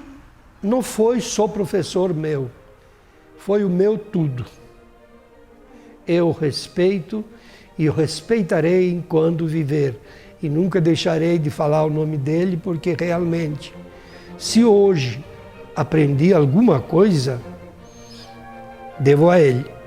Speaker 6: não foi só professor meu, foi o meu tudo. Eu respeito e eu respeitarei enquanto viver e nunca deixarei de falar o nome dele, porque realmente, se hoje aprendi alguma coisa, devo a ele.